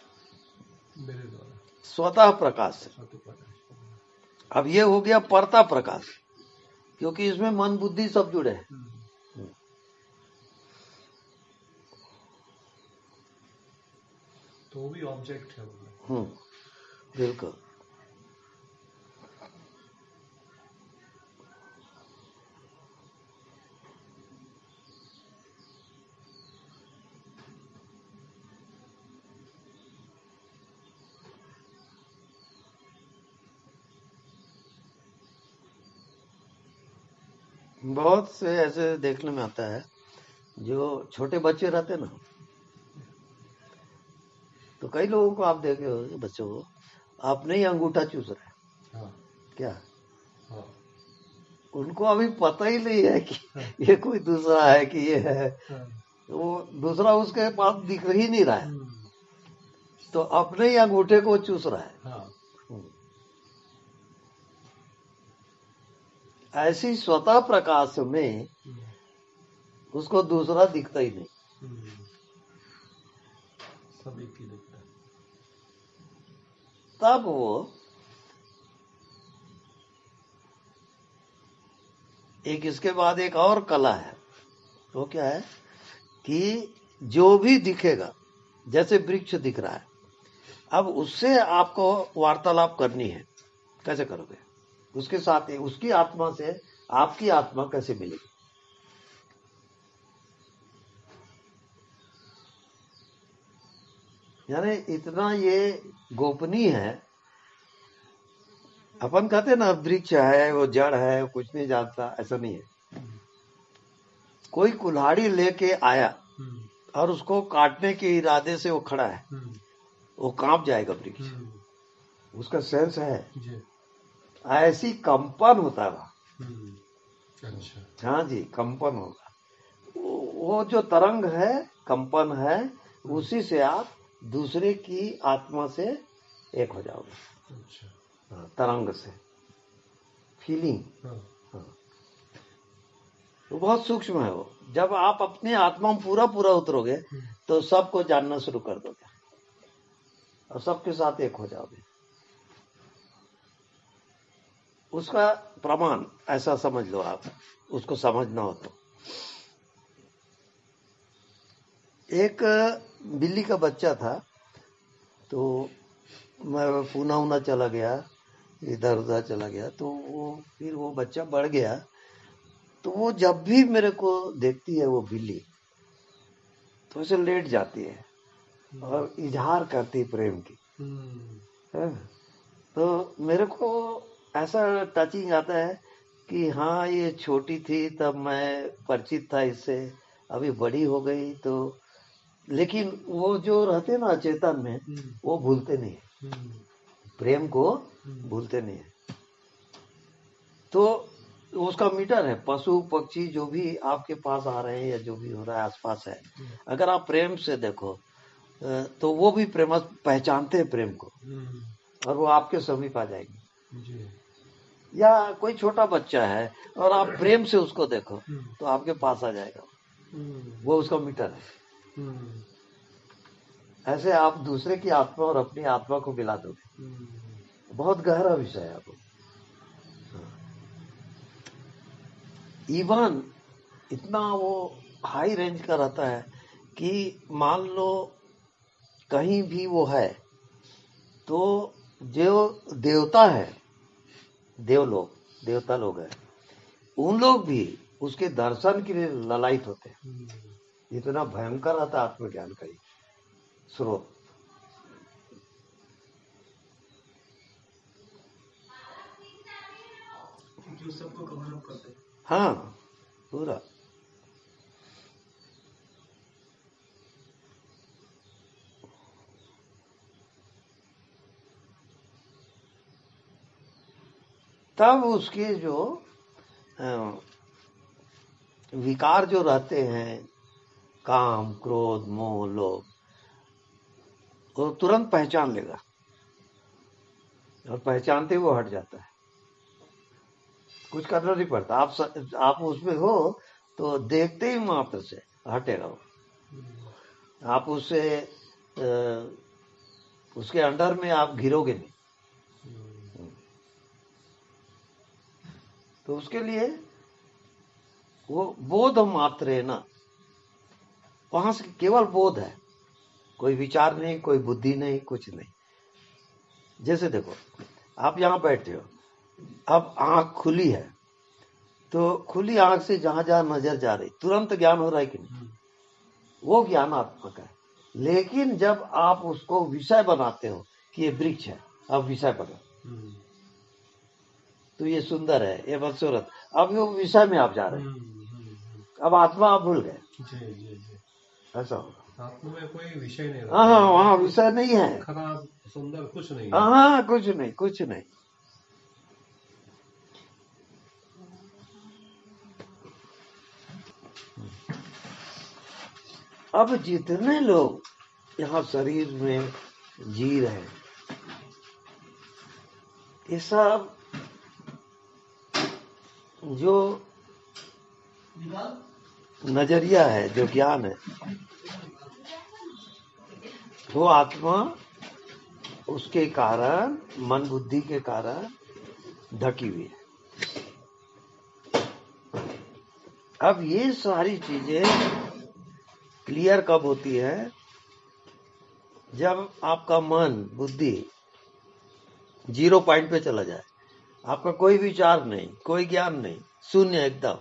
मेरे द्वारा, स्वतः प्रकाश से। सत्य प्रकाश। अब ये हो गया परता प्रकाश, क्योंकि इसमें मन बुद्धि सब जुड़े हैं। तो भी ऑब्जेक्ट है वो। बिल्कुल। बहुत से ऐसे देखने में आता है, जो छोटे बच्चे रहते ना, तो कई लोगों को आप देखे हो, बच्चों को अपने ही अंगूठा चूस रहे हैं। हाँ, क्या? हाँ, उनको अभी पता ही नहीं है कि ये कोई दूसरा है कि ये है। हाँ, वो दूसरा उसके पास दिख ही नहीं रहा है, तो अपने ही अंगूठे को चूस रहा है। हाँ, ऐसी स्वतः प्रकाश में उसको दूसरा दिखता ही नहीं। सब एक ही दिखता है। तब वो एक इसके बाद एक और कला है। वो क्या है कि जो भी दिखेगा, जैसे वृक्ष दिख रहा है, अब उससे आपको वार्तालाप करनी है। कैसे करोगे? उसके साथ उसकी आत्मा से आपकी आत्मा कैसे मिलेगी? यानी इतना ये गोपनीय है। अपन कहते ना वृक्ष है, वो जड़ है, वो कुछ नहीं जानता, ऐसा नहीं है। कोई कुल्हाड़ी लेके आया और उसको काटने के इरादे से वो खड़ा है, वो कांप जाएगा वृक्ष, उसका सेंस है। ऐसी कंपन होता है वहां। अच्छा, हाँ जी, कंपन होगा। वो जो तरंग है, कंपन है, उसी से आप दूसरे की आत्मा से एक हो जाओगे। अच्छा, तरंग से, फीलिंग। हाँ, हाँ। वो बहुत सूक्ष्म है वो। जब आप अपने आत्मा में पूरा पूरा उतरोगे तो सबको जानना शुरू कर दोगे और सबके साथ एक हो जाओगे। उसका प्रमाण ऐसा समझ लो आप, उसको समझना हो तो। एक बिल्ली का बच्चा था, तो मैं पूना उना चला गया, इधर उधर चला गया, तो फिर वो बच्चा बढ़ गया, तो वो जब भी मेरे को देखती है वो बिल्ली, तो उसे लेट जाती है और इजहार करती प्रेम की। है? तो मेरे को ऐसा टचिंग आता है कि हाँ, ये छोटी थी तब मैं परिचित था इससे, अभी बड़ी हो गई तो, लेकिन वो जो रहते ना चेतन में, वो भूलते नहीं, प्रेम को भूलते नहीं है। तो उसका मीटर है, पशु पक्षी जो भी आपके पास आ रहे हैं या जो भी हो रहा है आसपास है, अगर आप प्रेम से देखो तो वो भी प्रेम पहचानते हैं प्रेम को, और वो आपके समीप आ जाएंगे। या कोई छोटा बच्चा है और आप प्रेम से उसको देखो तो आपके पास आ जाएगा, वो उसका मीटर है। ऐसे आप दूसरे की आत्मा और अपनी आत्मा को मिला दोगे। बहुत गहरा विषय है आपको। इवन इतना वो हाई रेंज का रहता है कि मान लो कहीं भी वो है तो जो देवता है, देवता लोग हैं, उन लोग भी उसके दर्शन के लिए ललायित होते हैं। इतना भयंकर रहता है आत्मज्ञान का स्रोत। जो सबको कवर अप करते हैं। हाँ, पूरा। तब उसके जो विकार जो रहते हैं, काम क्रोध मोह लोभ, वो तुरंत पहचान लेगा और पहचानते वो हट जाता है। कुछ करना नहीं पड़ता, आप उसमें हो तो देखते ही मात्र से हटेगा वो। आप उससे उसके अंडर में आप घिरोगे नहीं। तो उसके लिए वो बोध मात्र है ना, वहां से केवल बोध है, कोई विचार नहीं, कोई बुद्धि नहीं, कुछ नहीं। जैसे देखो, आप यहां बैठे हो, अब आंख खुली है तो खुली आंख से जहां जहां नजर जा रही तुरंत ज्ञान हो रहा है कि नहीं? वो ज्ञानात्मक है। लेकिन जब आप उसको विषय बनाते हो कि ये वृक्ष है, अब विषय बना, तो ये सुंदर है, ये बदसूरत, अब वो विषय में आप जा रहे हैं, अब आत्मा आप भूल गए। ऐसा होगा। आत्मा में कोई विषय नहीं, हाँ, वहाँ विषय नहीं है, खराब सुंदर कुछ नहीं है। हाँ, कुछ नहीं, कुछ नहीं। अब जितने लोग यहाँ शरीर में जी रहे हैं, ये सब जो नजरिया है, जो ज्ञान है, वो आत्मा उसके कारण, मन बुद्धि के कारण ढकी हुई है। अब ये सारी चीजें क्लियर कब होती है? जब आपका मन बुद्धि 0 पॉइंट पे चला जाए, आपका कोई विचार नहीं, कोई ज्ञान नहीं, शून्य एकदम,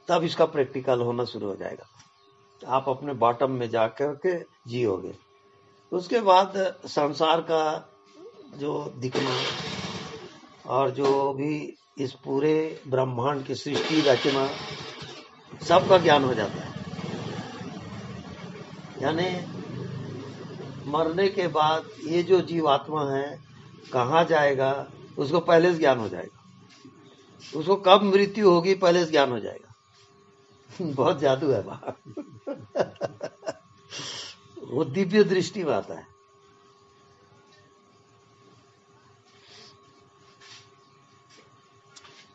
तब इसका प्रैक्टिकल होना शुरू हो जाएगा। आप अपने बॉटम में जाकर के जियोगे। उसके बाद संसार का जो दिखना और जो भी इस पूरे ब्रह्मांड की सृष्टि रचना, सबका ज्ञान हो जाता है। यानी मरने के बाद ये जो जीवात्मा है कहाँ जाएगा, उसको पहले से ज्ञान हो जाएगा। उसको कब मृत्यु होगी पहले से ज्ञान हो जाएगा। बहुत जादू है बात। वो दिव्य दृष्टि में आता है।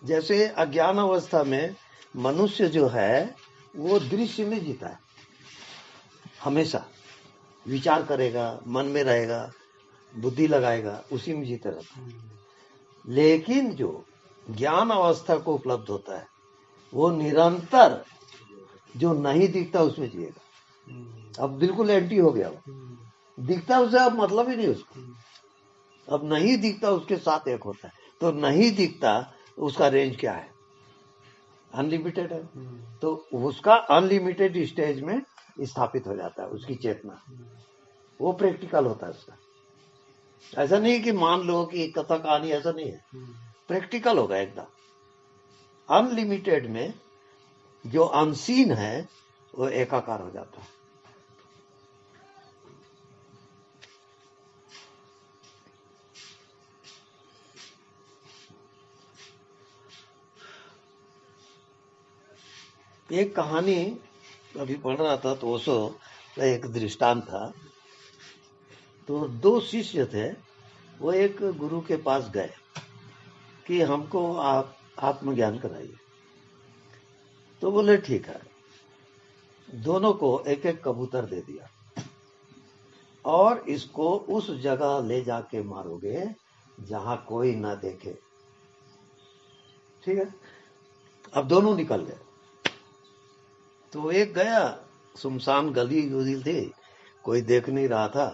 जैसे अज्ञान अवस्था में मनुष्य जो है वो दृश्य में जीता है, हमेशा विचार करेगा, मन में रहेगा, बुद्धि लगाएगा, उसी में जीते रहता है। लेकिन जो ज्ञान अवस्था को उपलब्ध होता है वो निरंतर जो नहीं दिखता उसमें जिएगा। अब बिल्कुल एंटी हो गया वो, दिखता उसे अब मतलब ही नहीं उसको, अब नहीं दिखता उसके साथ एक होता है। तो नहीं दिखता उसका रेंज क्या है? अनलिमिटेड है। तो उसका अनलिमिटेड स्टेज में स्थापित हो जाता है उसकी चेतना, वो प्रैक्टिकल होता है उसका। ऐसा नहीं कि मान लो कि कथा कहानी, ऐसा नहीं है, प्रैक्टिकल होगा एकदम। अनलिमिटेड में जो अनसीन है वो एकाकार हो जाता है। एक कहानी अभी पढ़ रहा था तो ओशो का एक दृष्टांत था। तो दो शिष्य थे, वो एक गुरु के पास गए कि हमको आप आत्मज्ञान कराइए। तो बोले ठीक है। दोनों को एक एक कबूतर दे दिया और इसको उस जगह ले जाके मारोगे जहां कोई ना देखे। ठीक है। अब दोनों निकल गए। तो एक गया, सुनसान गली गुजरी थी, कोई देख नहीं रहा था,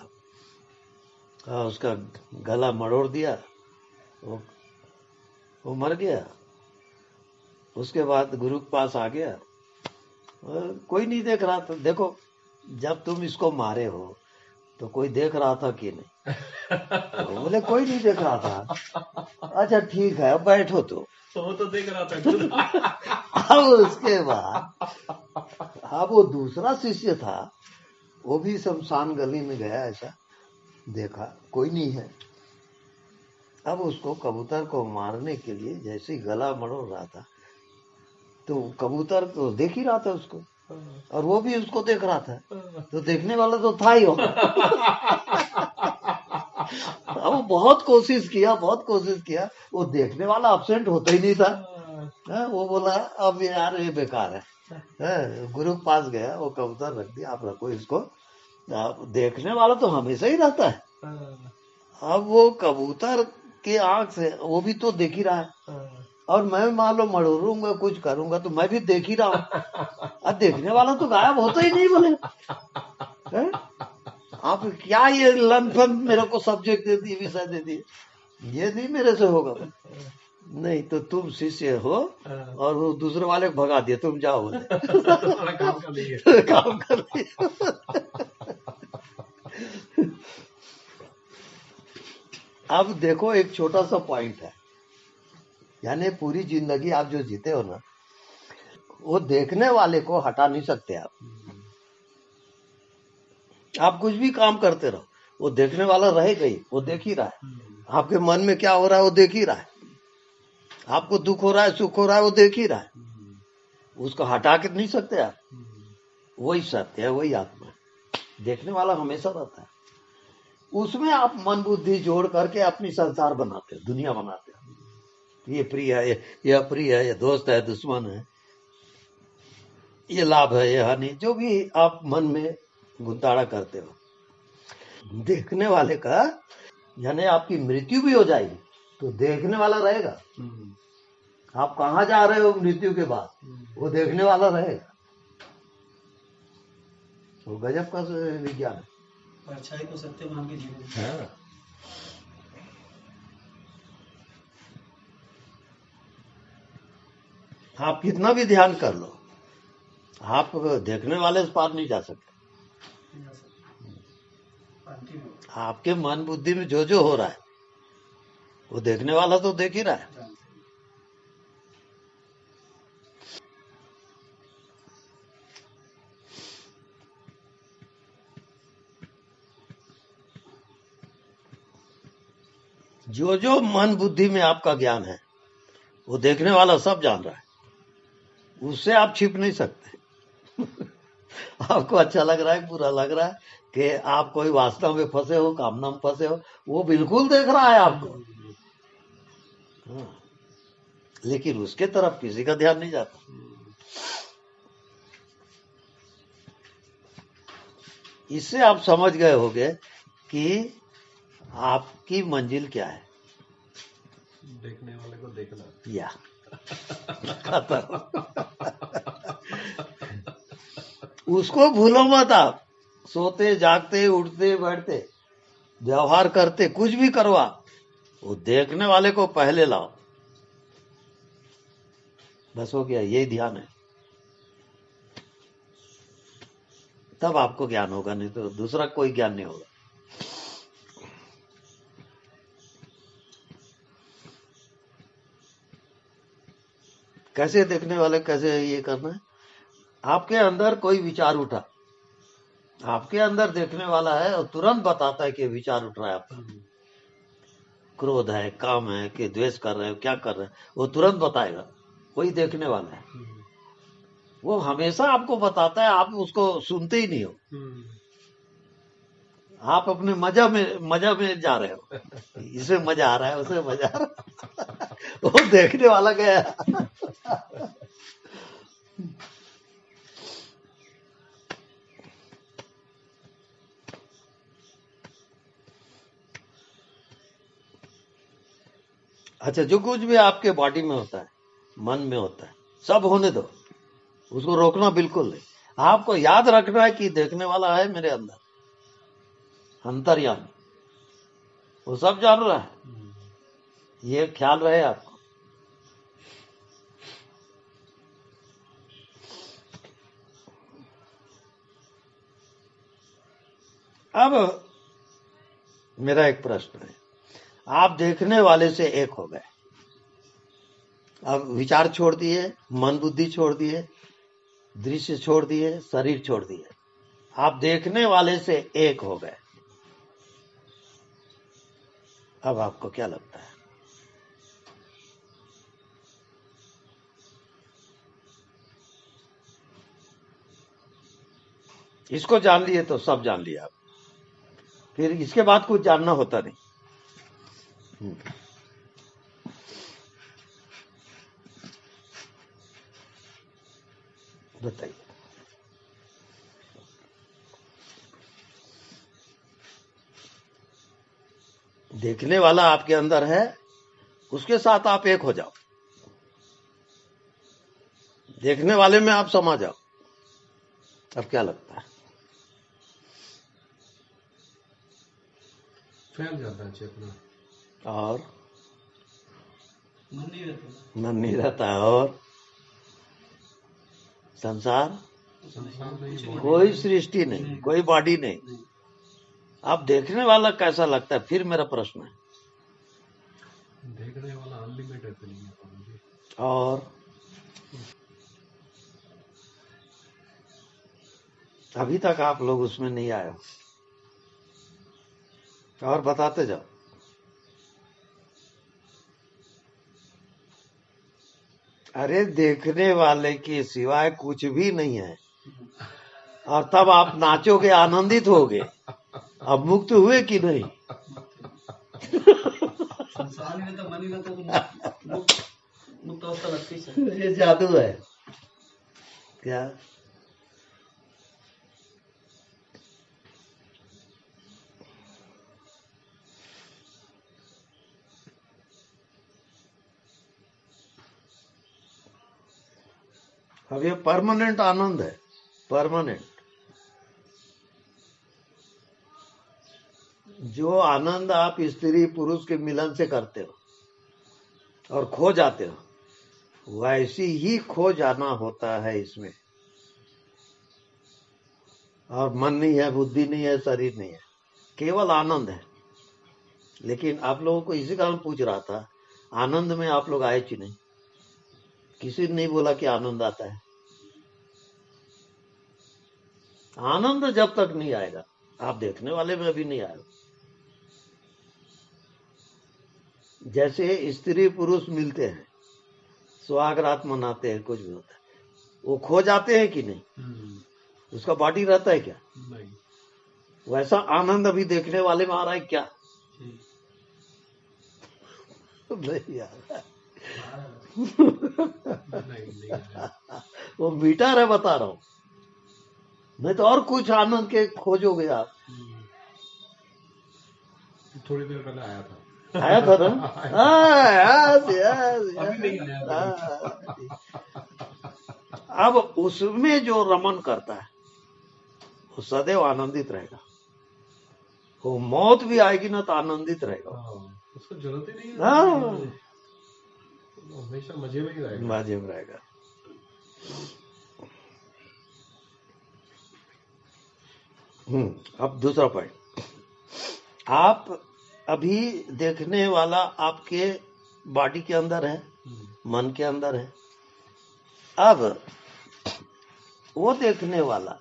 उसका गला मरोड़ दिया, वो मर गया। उसके बाद गुरु के पास आ गया, कोई नहीं देख रहा था। देखो, जब तुम इसको मारे हो तो कोई देख रहा था कि नहीं? तो बोले कोई नहीं देख रहा था। अच्छा ठीक है, बैठो। तो वो तो देख रहा था। अब उसके बाद अब वो दूसरा शिष्य था, वो भी शमशान गली में गया, ऐसा देखा कोई नहीं है। अब उसको कबूतर को मारने के लिए जैसे ही गला मरोड़ रहा था तो कबूतर तो देख ही रहा था उसको, और वो भी उसको देख रहा था। तो देखने वाला तो था ही होगा। अब वो बहुत कोशिश किया, वो देखने वाला अब्सेंट होता ही नहीं था। वो बोला अब यार ये बेकार है। गुरु के पास गया, वो कबूतर रख दिया, आप रखो इसको। देखने वाला तो हमेशा ही रहता है। अब वो कबूतर के आंख से वो भी तो देख ही रहा है, और मैं मान लो मरोड़ूंगा, कुछ करूंगा तो मैं भी देख ही रहा हूँ। अब देखने वाला तो गायब होता ही नहीं। बोले आप क्या ये लनफन मेरे को सब्जेक्ट दे दिए, विषय दे दिए, ये नहीं मेरे से होगा। नहीं तो तुम शिष्य हो और वो दूसरे वाले को भगा दिया, तुम जाओ। काम कर लिया। अब देखो, एक छोटा सा पॉइंट है, यानी पूरी जिंदगी आप जो जीते हो ना, वो देखने वाले को हटा नहीं सकते आप कुछ भी काम करते रहो, वो देखने वाला रहेगा ही, वो देख ही रहा है। आपके मन में क्या हो रहा है वो देख ही रहा है, आपको दुख हो रहा है, सुख हो रहा है, वो देख ही रहा है। उसको हटा के नहीं सकते आप। वही सत्य है, वही आत्मा है। देखने वाला हमेशा रहता है। उसमें आप मन बुद्धि जोड़ करके अपनी संसार बनाते हो, दुनिया बनाते हो। ये प्रिय है, ये अप्रिय है, ये दोस्त है, दुश्मन है, ये लाभ है, ये हानि, जो भी आप मन में गुंताड़ा करते हो। देखने वाले का यानी आपकी मृत्यु भी हो जाएगी तो देखने वाला रहेगा। आप कहाँ जा रहे हो मृत्यु के बाद, वो देखने वाला रहेगा। वो गजब का विज्ञान है। अच्छाई को सत्य मान के जीवन। आप कितना भी ध्यान कर लो, आप देखने वाले से पार नहीं जा सकते। आपके मन बुद्धि में जो जो हो रहा है वो देखने वाला तो देख ही रहा है। जो जो मन बुद्धि में आपका ज्ञान है वो देखने वाला सब जान रहा है, उससे आप छिप नहीं सकते। आपको अच्छा लग रहा है, बुरा लग रहा है, कि आप कोई वासना में फंसे हो, कामना में फंसे हो, वो बिल्कुल देख रहा है आपको। लेकिन उसके तरफ किसी का ध्यान नहीं जाता। इससे आप समझ गए होंगे कि आपकी मंजिल क्या है। देखने वाले को देखना या उसको भूलो मत। आप सोते जागते उठते बैठते व्यवहार करते कुछ भी करवा, वो देखने वाले को पहले लाओ, बस हो गया। यही ध्यान है, तब आपको ज्ञान होगा, नहीं तो दूसरा कोई ज्ञान नहीं होगा। कैसे देखने वाले, कैसे ये करना है। आपके अंदर कोई विचार उठा, आपके अंदर देखने वाला है और तुरंत बताता है कि विचार उठ रहा है आपका, क्रोध है, काम है, कि द्वेष कर रहे हो, क्या कर रहे हो, वो तुरंत बताएगा। कोई देखने वाला है, वो हमेशा आपको बताता है, आप उसको सुनते ही नहीं हो। आप अपने मजा में जा रहे हो, इसे मजा आ रहा है, उसे मजा आ रहा है। वो देखने वाला गया। अच्छा, जो कुछ भी आपके बॉडी में होता है, मन में होता है, सब होने दो, उसको रोकना बिल्कुल नहीं। आपको याद रखना है कि देखने वाला है मेरे अंदर, अंतर्यामी, वो सब जान रहा है। ये ख्याल रहे आपको। अब मेरा एक प्रश्न है, आप देखने वाले से एक हो गए, अब विचार छोड़ दिए, मन बुद्धि छोड़ दिए, दृश्य छोड़ दिए, शरीर छोड़ दिए, आप देखने वाले से एक हो गए। अब आपको क्या लगता है? इसको जान लिए तो सब जान लिया आप, फिर इसके बाद कुछ जानना होता नहीं। बताइए। देखने वाला आपके अंदर है, उसके साथ आप एक हो जाओ, देखने वाले में आप समा जाओ। अब क्या लगता है? फैल जाता है चेतना, और मन नहीं रहता है। और संसार नहीं, कोई सृष्टि नहीं, कोई बॉडी नहीं। आप देखने वाला कैसा लगता है, फिर मेरा प्रश्न है। देखने वाला अनलिमिटेड फीलिंग है मुझे। और अभी तक आप लोग उसमें नहीं आए हो, और बताते जाओ। अरे देखने वाले के सिवाय कुछ भी नहीं है, और तब आप नाचोगे, आनंदित होगे। अब मुक्त हुए कि नहीं? संसार में तो मन ही रहता तो मुक्त अवस्था लगती है। ये जादू है क्या? अब ये परमानेंट आनंद है, परमानेंट। जो आनंद आप स्त्री पुरुष के मिलन से करते हो और खो जाते हो, वैसी ही खो जाना होता है इसमें। और मन नहीं है, बुद्धि नहीं है, शरीर नहीं है, केवल आनंद है। लेकिन आप लोगों को इसी कारण पूछ रहा था, आनंद में आप लोग आए कि नहीं? किसी ने नहीं बोला कि आनंद आता है। आनंद जब तक नहीं आएगा, आप देखने वाले में भी नहीं आएगा। जैसे स्त्री पुरुष मिलते हैं, सुहाग रात मनाते हैं, कुछ भी होता है, वो खो जाते हैं कि नहीं? उसका बॉडी रहता है क्या? नहीं। वैसा आनंद अभी देखने वाले में आ रहा है क्या? नहीं आ रहा है। नहीं आया। वो मीटर है, बता रहा हूं। नहीं तो और कुछ आनंद के खोजोगे आप। थोड़ी देर पहले आया था। आया था ना? यस यस अभी नहीं आया। अब उसमें जो रमन करता है वो सदैव आनंदित रहेगा। वो मौत भी आएगी ना तो आनंदित रहेगा। उसको जरूरत ही नहीं है। हाँ, वो हमेशा मजे में ही रहेगा। मजे में रहेगा। अब दूसरा पॉइंट, आप अभी देखने वाला आपके बॉडी के अंदर है, मन के अंदर है। अब वो देखने वाला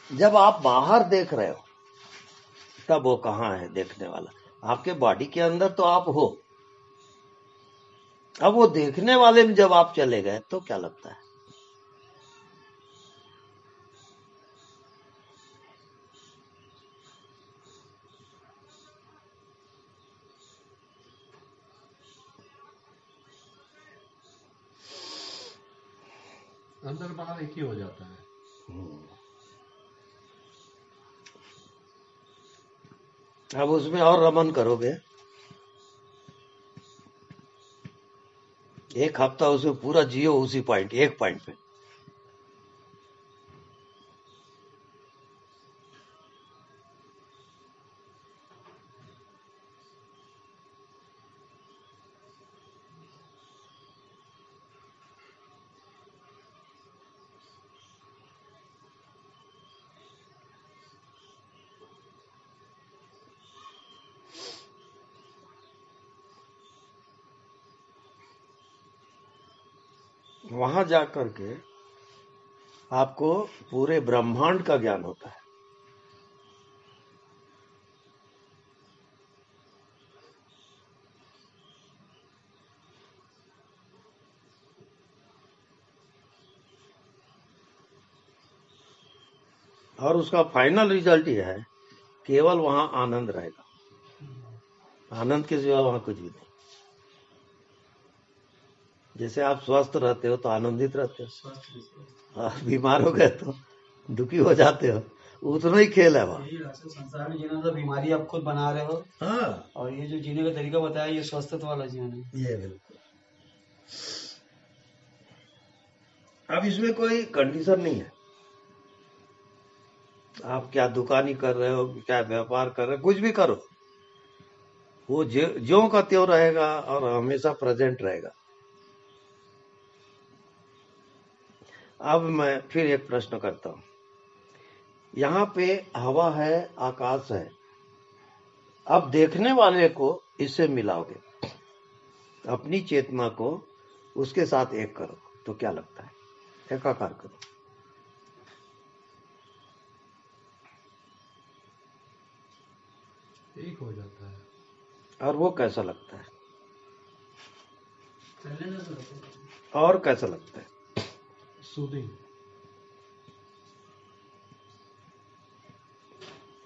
जब आप बाहर देख रहे हो तब वो कहाँ है देखने वाला? आपके बॉडी के अंदर तो आप हो। अब वो देखने वाले में जब आप चले गए तो क्या लगता है? अंदर बाहर एक ही हो जाता है। अब उसमें और रमन करोगे, एक हफ्ता उसमें पूरा जियो उसी पॉइंट, एक पॉइंट पे। वहां जाकर के आपको पूरे ब्रह्मांड का ज्ञान होता है। और उसका फाइनल रिजल्ट यह है, केवल वहां आनंद रहेगा। आनंद के सिवा वहां कुछ भी नहीं। जैसे आप स्वस्थ रहते हो तो आनंदित रहते हो, बीमार हो गए तो दुखी हो जाते हो। उतना ही खेल है वहां। यही रास्ता संसार में जीना, तो बीमारी आप खुद बना रहे हो। हाँ, और ये जो जीने का तरीका बताया, ये स्वस्थता वाला जीवन है। ये बिल्कुल। अब इसमें कोई कंडीशन नहीं है। आप क्या दुकानी कर रहे हो, क्या व्यापार कर रहे हो, कुछ भी करो, वो ज्यों का त्यों रहेगा और हमेशा प्रेजेंट रहेगा। अब मैं फिर एक प्रश्न करता हूं। यहाँ पे हवा है, आकाश है। अब देखने वाले को इससे मिलाओगे, अपनी चेतना को उसके साथ एक करो तो क्या लगता है? एकाकार करो। एक हो जाता है। और वो कैसा लगता है? पहले ना तो और कैसा लगता है? सूदिंग।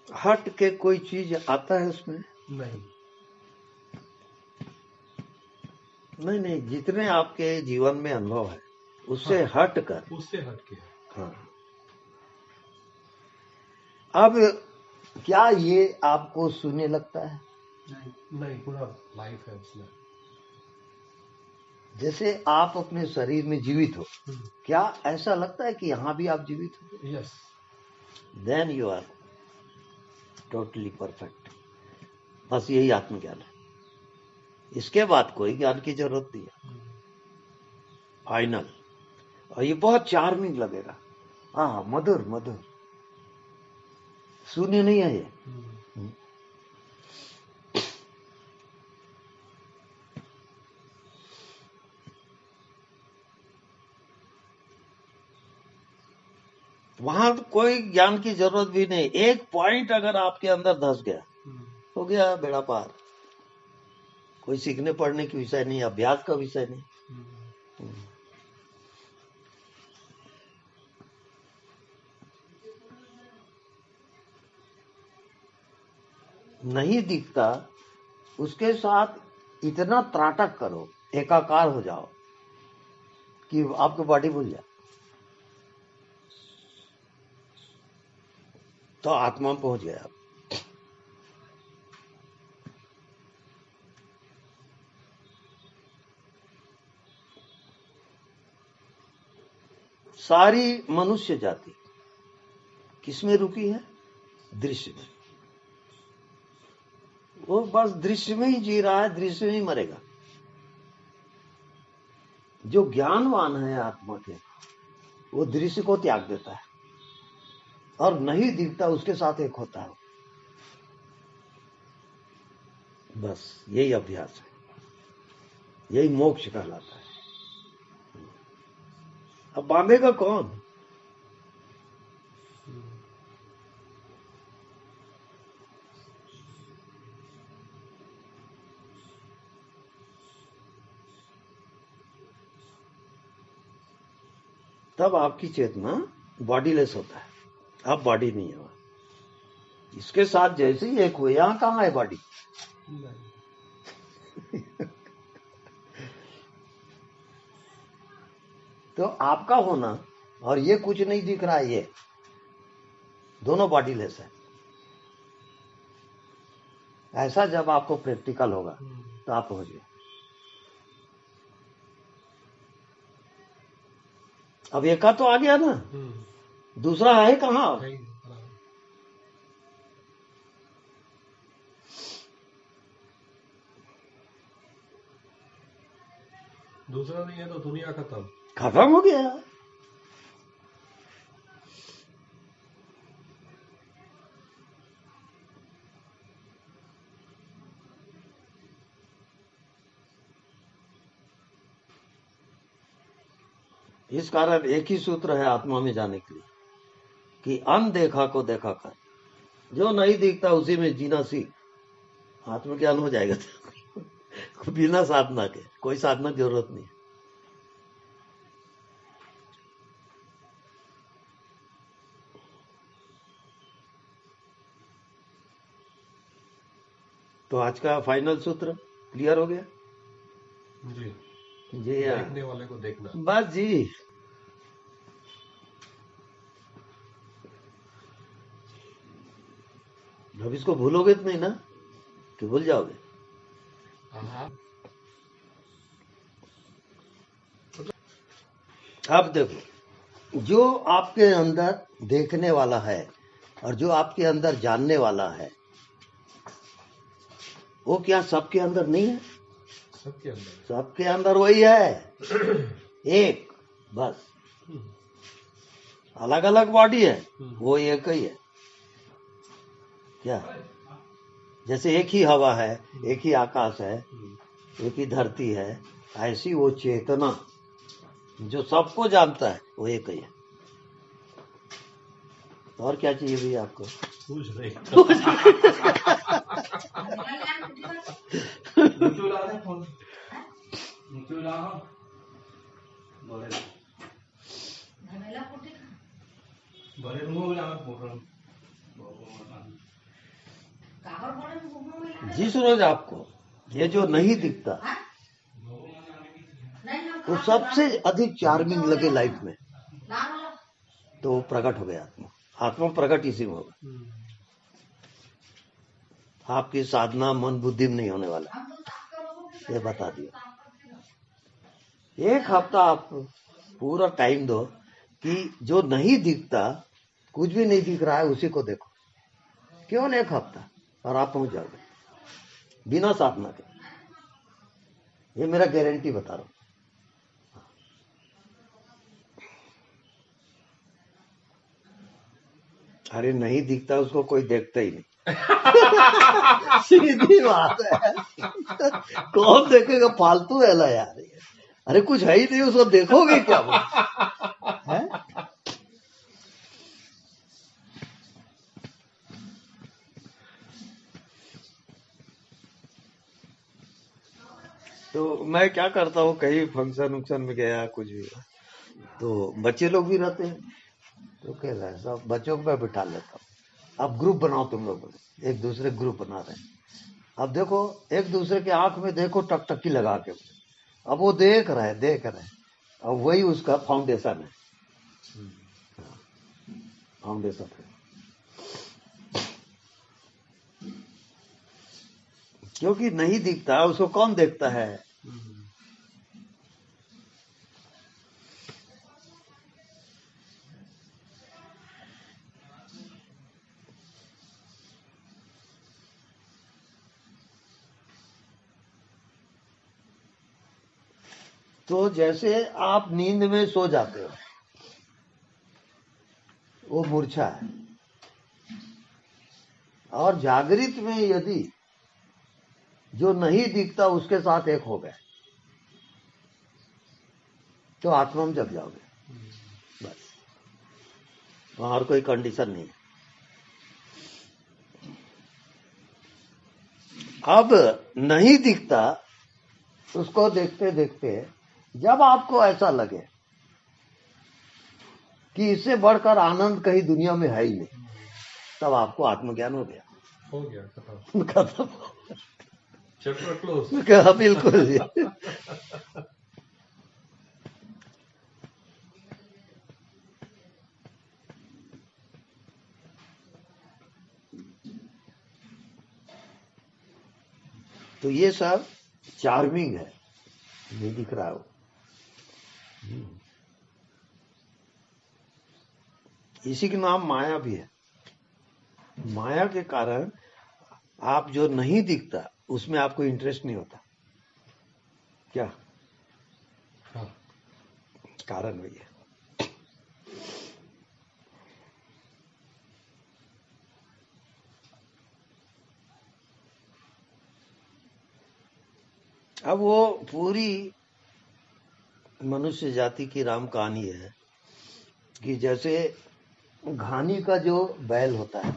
हट के कोई चीज आता है उसमें? नहीं। नहीं नहीं, जितने आपके जीवन में अनुभव है उससे हट कर। उससे हट के। हाँ। अब क्या ये आपको शून्य लगता है? नहीं, पूरा लाइफ है उसमें। जैसे आप अपने शरीर में जीवित हो, क्या ऐसा लगता है कि यहां भी आप जीवित हो? Yes. Then you are totally perfect. बस यही आत्मज्ञान है। इसके बाद कोई ज्ञान की जरूरत नहीं है। फाइनल। और ये बहुत चार्मिंग लगेगा। हाँ, मधुर मधुर, शून्य नहीं है ये। वहां कोई ज्ञान की जरूरत भी नहीं। एक पॉइंट अगर आपके अंदर धस गया, हो गया बेड़ा पार। कोई सीखने पढ़ने की विषय नहीं, अभ्यास का विषय नहीं। नहीं दिखता, उसके साथ इतना त्राटक करो एकाकार हो जाओ कि आपकी बॉडी भूल जाए, तो आत्मा में पहुंच गए आप। सारी मनुष्य जाति किसमें रुकी है? दृश्य में। वो बस दृश्य में ही जी रहा है, दृश्य में ही मरेगा। जो ज्ञानवान है आत्मा के, वो दृश्य को त्याग देता है और नहीं दिखता उसके साथ एक होता है। बस यही अभ्यास है, यही मोक्ष कहलाता है। अब बांधेगा कौन? तब आपकी चेतना बॉडीलेस होता है, अब बॉडी नहीं है वहां। इसके साथ जैसे ही एक हुए, यहां कहां है बॉडी? तो आपका होना और ये कुछ नहीं दिख रहा है, ये दोनों बॉडीलेस है। ऐसा जब आपको प्रैक्टिकल होगा तो आप पहुंच गए। अब एक तो आ गया ना, दूसरा है कहाँ? दूसरा नहीं है तो दुनिया खत्म हो गया। इस कारण एक ही सूत्र है आत्मा में जाने के लिए कि अनदेखा को देखा कर, जो नहीं दिखता उसी में जीना सीख, आत्म ज्ञान हो जाएगा। बिना साधना के, कोई साधना की जरूरत नहीं। तो आज का फाइनल सूत्र क्लियर हो गया जी। जी देखने वाले को देखना, बस जी। अब इसको भूलोगे तो नहीं ना, कि भूल जाओगे? अब देखो, जो आपके अंदर देखने वाला है और जो आपके अंदर जानने वाला है, वो क्या सबके अंदर नहीं है? सबके अंदर वही है, एक बस। अलग अलग बॉडी है, वो एक ही है। क्या? जैसे एक ही हवा है, एक ही आकाश है, एक ही धरती है, ऐसी वो चेतना जो सबको जानता है, वो एक ही है। और क्या चाहिए भैया आपको? पूछ रहे जिस रोज आपको ये जो नहीं दिखता वो सबसे अधिक चार्मिंग लगे लाइफ में, तो वो प्रकट हो गया आत्मा। आत्मा प्रकट इसी में होगा। आपकी साधना मन बुद्धि में नहीं होने वाला, ये बता दिया। एक हफ्ता आप पूरा टाइम दो कि जो नहीं दिखता, कुछ भी नहीं दिख रहा है, उसी को देखो। केवल एक हफ्ता और आप पहुंच जाओगे बिना साधना के। ये मेरा गारंटी बता रहा हूं। अरे नहीं दिखता उसको कोई देखता ही नहीं। सीधी बात है। कौन देखेगा? फालतू है ला यार। अरे कुछ है ही नहीं, उसको देखोगे क्या? वो है? तो मैं क्या करता हूँ, कहीं फंक्शन वंक्शन में गया, कुछ भी, तो बच्चे लोग भी रहते हैं, तो कह रहा है सब बच्चों को मैं बिठा लेता हूँ। अब ग्रुप बनाओ तुम लोग, एक दूसरे ग्रुप बना रहे हैं। अब देखो, एक दूसरे के आंख में देखो, टकटकी लगा के, अब वो देख रहे हैं, अब वही उसका फाउंडेशन है, फाउंडेशन है। क्योंकि नहीं दिखता, उसको कौन देखता है? तो जैसे आप नींद में सो जाते हो, वो मूर्छा है, और जागृत में यदि जो नहीं दिखता उसके साथ एक हो गए तो आत्मा में जग जाओगे, बस। वहां और कोई कंडीशन नहीं है। अब नहीं दिखता, उसको देखते देखते जब आपको ऐसा लगे कि इससे बढ़कर आनंद कहीं दुनिया में है ही नहीं, तब आपको आत्मज्ञान हो गया, खत्म। Chapter close. कहा बिल्कुल। तो ये सब चार्मिंग है, नहीं दिख रहा हो। इसी के नाम माया भी है। माया के कारण आप जो नहीं दिखता उसमें आपको इंटरेस्ट नहीं होता, क्या कारण वही है। अब वो पूरी मनुष्य जाति की राम कहानी है कि जैसे घानी का जो बैल होता है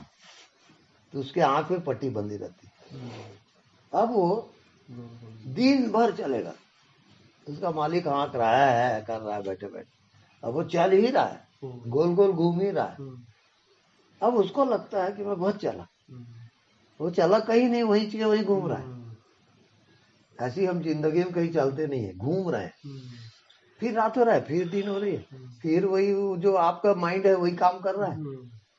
तो उसके आंख में पट्टी बंधी रहती है। अब वो दिन भर चलेगा, उसका मालिक हाँक रहा है, कर रहा है बैठे बैठे, अब वो चल ही रहा है, गोल गोल घूम ही रहा है। अब उसको लगता है कि मैं बहुत चला, वो चला कहीं नहीं, वही चीज वही घूम रहा है। ऐसी हम जिंदगी में कहीं चलते नहीं है, घूम रहे हैं। फिर रात हो रहा है, फिर दिन हो रही है, फिर वही जो आपका माइंड है वही काम कर रहा है,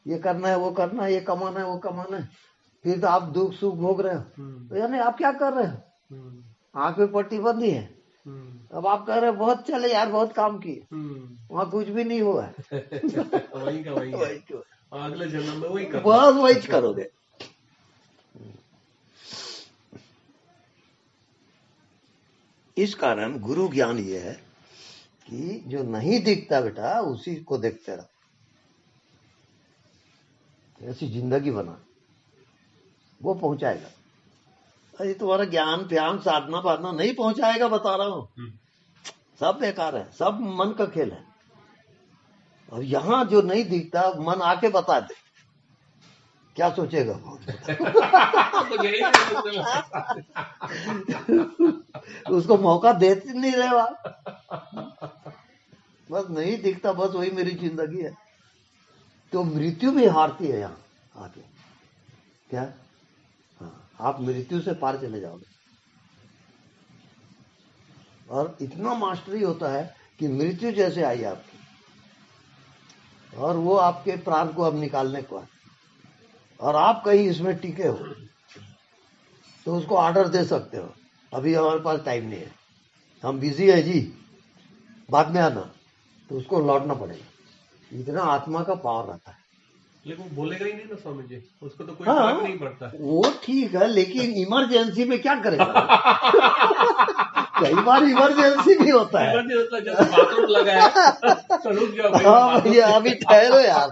ये करना है वो करना है, ये कमाना है वो कमाना है। फिर तो आप दुख सुख भोग रहे हो, तो यानी आप क्या कर रहे हो? आंख में पट्टी बंदी है। अब आप कह रहे हो बहुत चले यार, बहुत काम किए, वहां कुछ भी नहीं हुआ है। वही का वही है। अगले जन्म में वही करोगे, बस वही करोगे। इस कारण गुरु ज्ञान ये है कि जो नहीं दिखता बेटा उसी को देखते रहो, ऐसी जिंदगी बना, वो पहुंचाएगा। अरे तुम्हारा ज्ञान प्यान साधना पाधना नहीं पहुंचाएगा, बता रहा हूं, सब बेकार है, सब मन का खेल है। और यहां जो नहीं दिखता मन आके बता दे, क्या सोचेगा? उसको मौका देते नहीं रहे आप। बस नहीं दिखता, बस वही मेरी जिंदगी है। तो मृत्यु भी हारती है यहाँ आके, क्या? हाँ, आप मृत्यु से पार चले जाओगे। और इतना मास्टरी होता है कि मृत्यु जैसे आई आपकी, और वो आपके प्राण को अब निकालने को है, और आप कहीं इसमें टिके हो तो उसको ऑर्डर दे सकते हो, अभी हमारे पास टाइम नहीं है, हम बिजी है जी, बाद में आना, तो उसको लौटना पड़ेगा। इतना आत्मा का पावर रहता है। लेकिन वो बोलेगा ही नहीं ना स्वामी जी, उसको तो कोई हाँ, फर्क नहीं पड़ता। वो ठीक है, लेकिन इमरजेंसी में क्या करेगा? कई बार इमरजेंसी भी होता है। जैसे बाथरूम लगा है तो रुक जाओ भाई, हाँ भैया अभी ठहरो यार।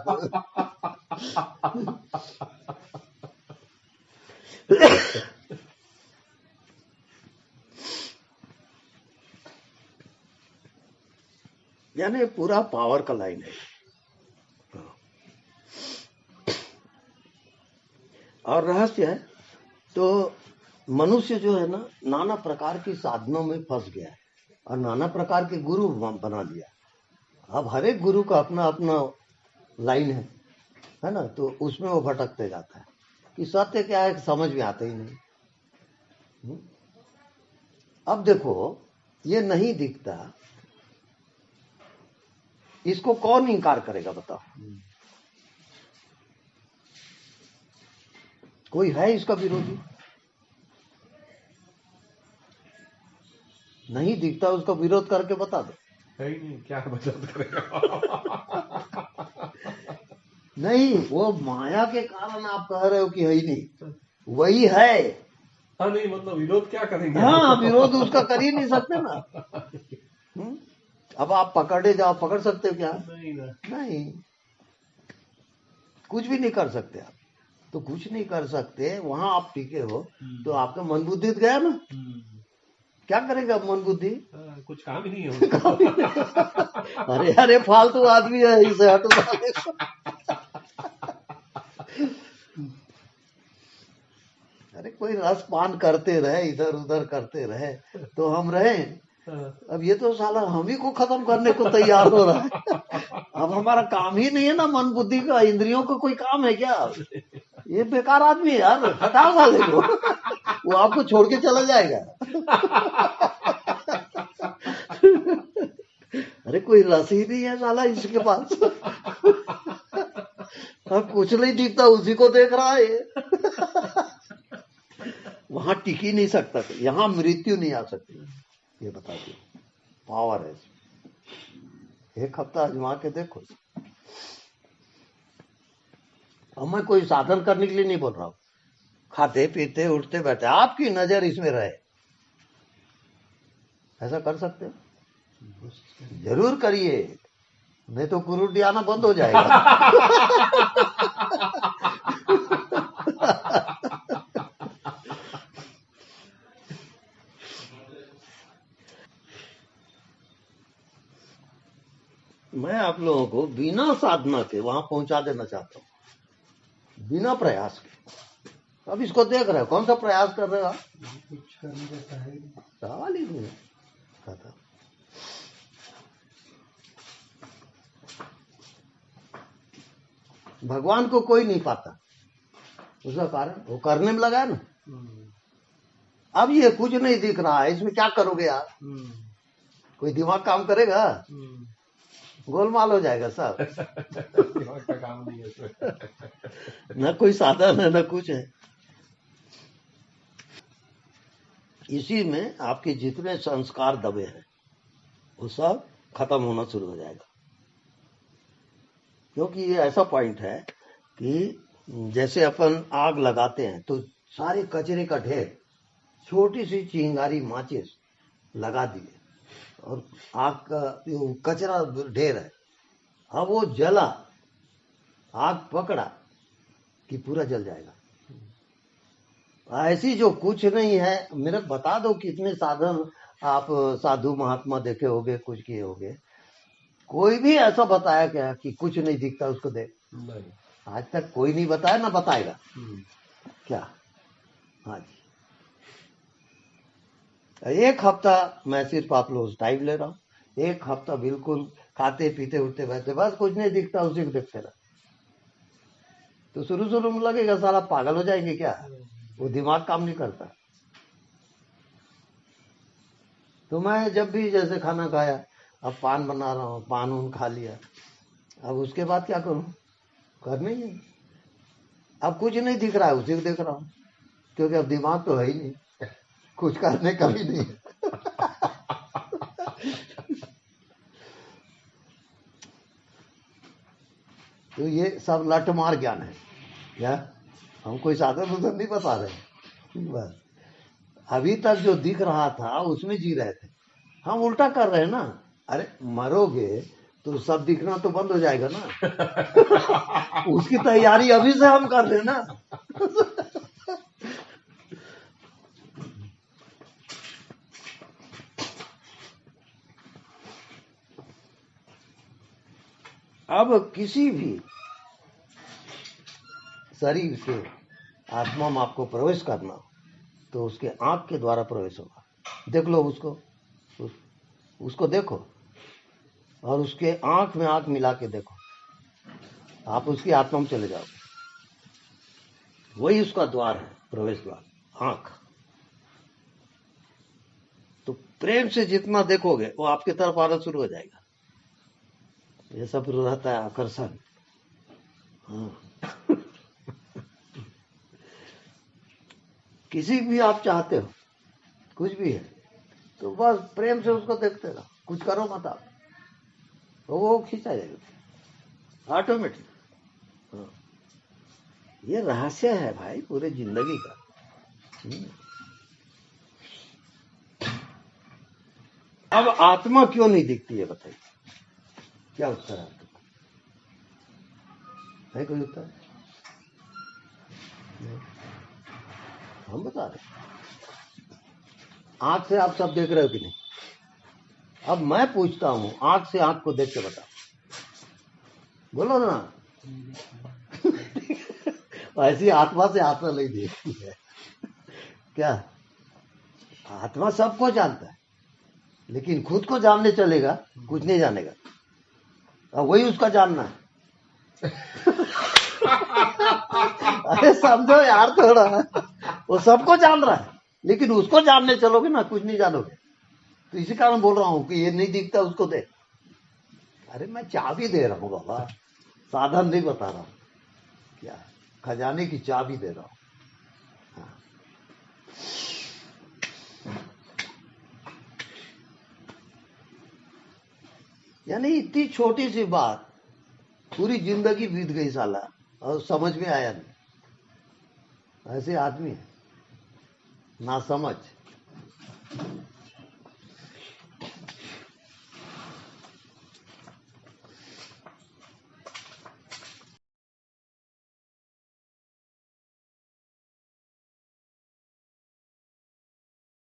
यानी पूरा पावर का लाइन है। और रहस्य है, तो मनुष्य जो है ना, नाना प्रकार की साधनों में फंस गया है और नाना प्रकार के गुरु बना लिया। अब हर एक गुरु का अपना अपना लाइन है ना, तो उसमें वो भटकते जाता है कि सत्य क्या है समझ में आता ही नहीं। अब देखो, ये नहीं दिखता, इसको कौन इनकार करेगा बताओ? कोई है इसका विरोधी? नहीं दिखता, उसका विरोध करके बता दो। है ही नहीं, क्या मदद करेगा? नहीं, वो माया के कारण आप कह रहे हो कि है ही नहीं, वही है। हाँ नहीं, मतलब विरोध क्या करेंगे? हाँ, विरोध उसका कर ही नहीं सकते ना। अब आप पकड़े जाओ, पकड़ सकते हो क्या? नहीं ना। नहीं, कुछ भी नहीं कर सकते आप। तो कुछ नहीं कर सकते, वहां आप टिके हो तो आपका मन बुद्धि गया ना। क्या करेगा मन बुद्धि? कुछ काम ही नहीं है। अरे अरे फालतू आदमी है, इसे हटो साले को। अरे कोई रस पान करते रहे, इधर उधर करते रहे तो हम रहे। अब ये तो साला हम ही को खत्म करने को तैयार हो रहा है। अब हमारा काम ही नहीं है ना, मन बुद्धि का, इंद्रियों का कोई काम है क्या? ये बेकार आदमी है यार, हटाओ साले को। वो आपको छोड़ के चला जाएगा। अरे कोई रस ही नहीं है साला इसके पास। अब कुछ नहीं दिखता, उसी को देख रहा है। वहां टिक ही नहीं सकता, यहां मृत्यु नहीं आ सकती। ये बता दो, पावर है। एक हफ्ता आजमा के देखो। अब मैं कोई साधन करने के लिए नहीं बोल रहा हूं, खाते पीते उठते बैठे आपकी नजर इसमें रहे, ऐसा कर सकते हो? जरूर करिए, नहीं तो कुरूटी आना बंद हो जाएगा। मैं आप लोगों को बिना साधना के वहां पहुंचा देना चाहता हूं, बिना प्रयास के। अब इसको देख रहे हो, कौन सा प्रयास कर रहे हो आप? कुछ करने का है सवाल ही नहीं कहता। भगवान को कोई नहीं पाता, उसका कारण वो करने में लगा है ना। अब ये कुछ नहीं दिख रहा है, इसमें क्या करोगे यार? कोई दिमाग काम करेगा? गोलमाल हो जाएगा सब। दिमाग का काम नहीं है इसमें। न कोई साधन है न कुछ है। इसी में आपके जितने संस्कार दबे हैं वो सब खत्म होना शुरू हो जाएगा। क्योंकि ये ऐसा पॉइंट है कि जैसे अपन आग लगाते हैं तो सारे कचरे का ढेर, छोटी सी चिंगारी माचिस लगा दिए और आग का कचरा ढेर है। अब वो जला, आग पकड़ा कि पूरा जल जाएगा। ऐसी जो कुछ नहीं है, मेरे बता दो कितने साधन आप साधु महात्मा देखे होगे, कुछ किए होगे, कोई भी ऐसा बताया क्या कि कुछ नहीं दिखता उसको देख? नहीं, आज तक कोई नहीं बताया ना बताएगा क्या? हाँ जी, एक हफ्ता मैं सिर्फ आप लोग टाइम ले रहा हूँ, एक हफ्ता बिल्कुल खाते पीते उठते बैठते, बस कुछ नहीं दिखता उसी को देखते रहा। तो शुरू में लगेगा साला पागल हो जाएंगे क्या, वो दिमाग काम नहीं करता। तो मैं जब भी जैसे खाना खाया, अब पान बना रहा हूँ, पान उन खा लिया, अब उसके बाद क्या करूं? करने ही नहीं, अब कुछ नहीं दिख रहा है, उसी को देख रहा हूँ, क्योंकि अब दिमाग तो है ही नहीं, कुछ करने का भी नहीं। तो ये सब लठमार ज्ञान है क्या? हम कोई साधन उधर नहीं बता रहे, बस अभी तक जो दिख रहा था उसमें जी रहे थे। हम उल्टा कर रहे हैं ना। अरे मरोगे तो सब दिखना तो बंद हो जाएगा ना। उसकी तैयारी अभी से हम कर रहे हैं ना। अब किसी भी शरीर के आत्मा में आपको प्रवेश करना हो तो उसके आंख के द्वारा प्रवेश होगा। देख लो उसको देखो और उसके आंख में आंख मिला के देखो, आप उसकी आत्मा में चले जाओगे। वही उसका द्वार है, प्रवेश द्वार, आंख। तो प्रेम से जितना देखोगे वो आपकी तरफ आना शुरू हो जाएगा। ये सब रहता है आकर्षण। हाँ। किसी भी आप चाहते हो, कुछ भी है, तो बस प्रेम से उसको देखते रहो, कुछ करो मत आप, तो वो खींचा जाएगा ऑटोमेटिक। हाँ। ये रहस्य है भाई पूरे जिंदगी का। अब आत्मा क्यों नहीं दिखती है बताइए, क्या उत्तर है आपका? है कोई उत्तर? नहीं। हम बता रहे, आंख से आप सब देख रहे हो कि नहीं? अब मैं पूछता हूं, आंख से आंख को देख के बता, बोलो ना। ऐसी आत्मा से आत्मा नहीं देखती है क्या? आत्मा सबको जानता है, लेकिन खुद को जानने चलेगा कुछ नहीं जानेगा, और वही उसका जानना है। अरे समझो यार थोड़ा, वो सबको जान रहा है, लेकिन उसको जानने चलोगे ना कुछ नहीं जानोगे। तो इसी कारण बोल रहा हूं कि ये नहीं दिखता उसको दे। अरे मैं चाबी दे रहा हूं बाबा, साधन नहीं बता रहा हूं, क्या खजाने की चाबी दे रहा हूं। हाँ। यानी इतनी छोटी सी बात पूरी जिंदगी बीत गई साला, और समझ में आया नहीं। ऐसे आदमी है ना समझ।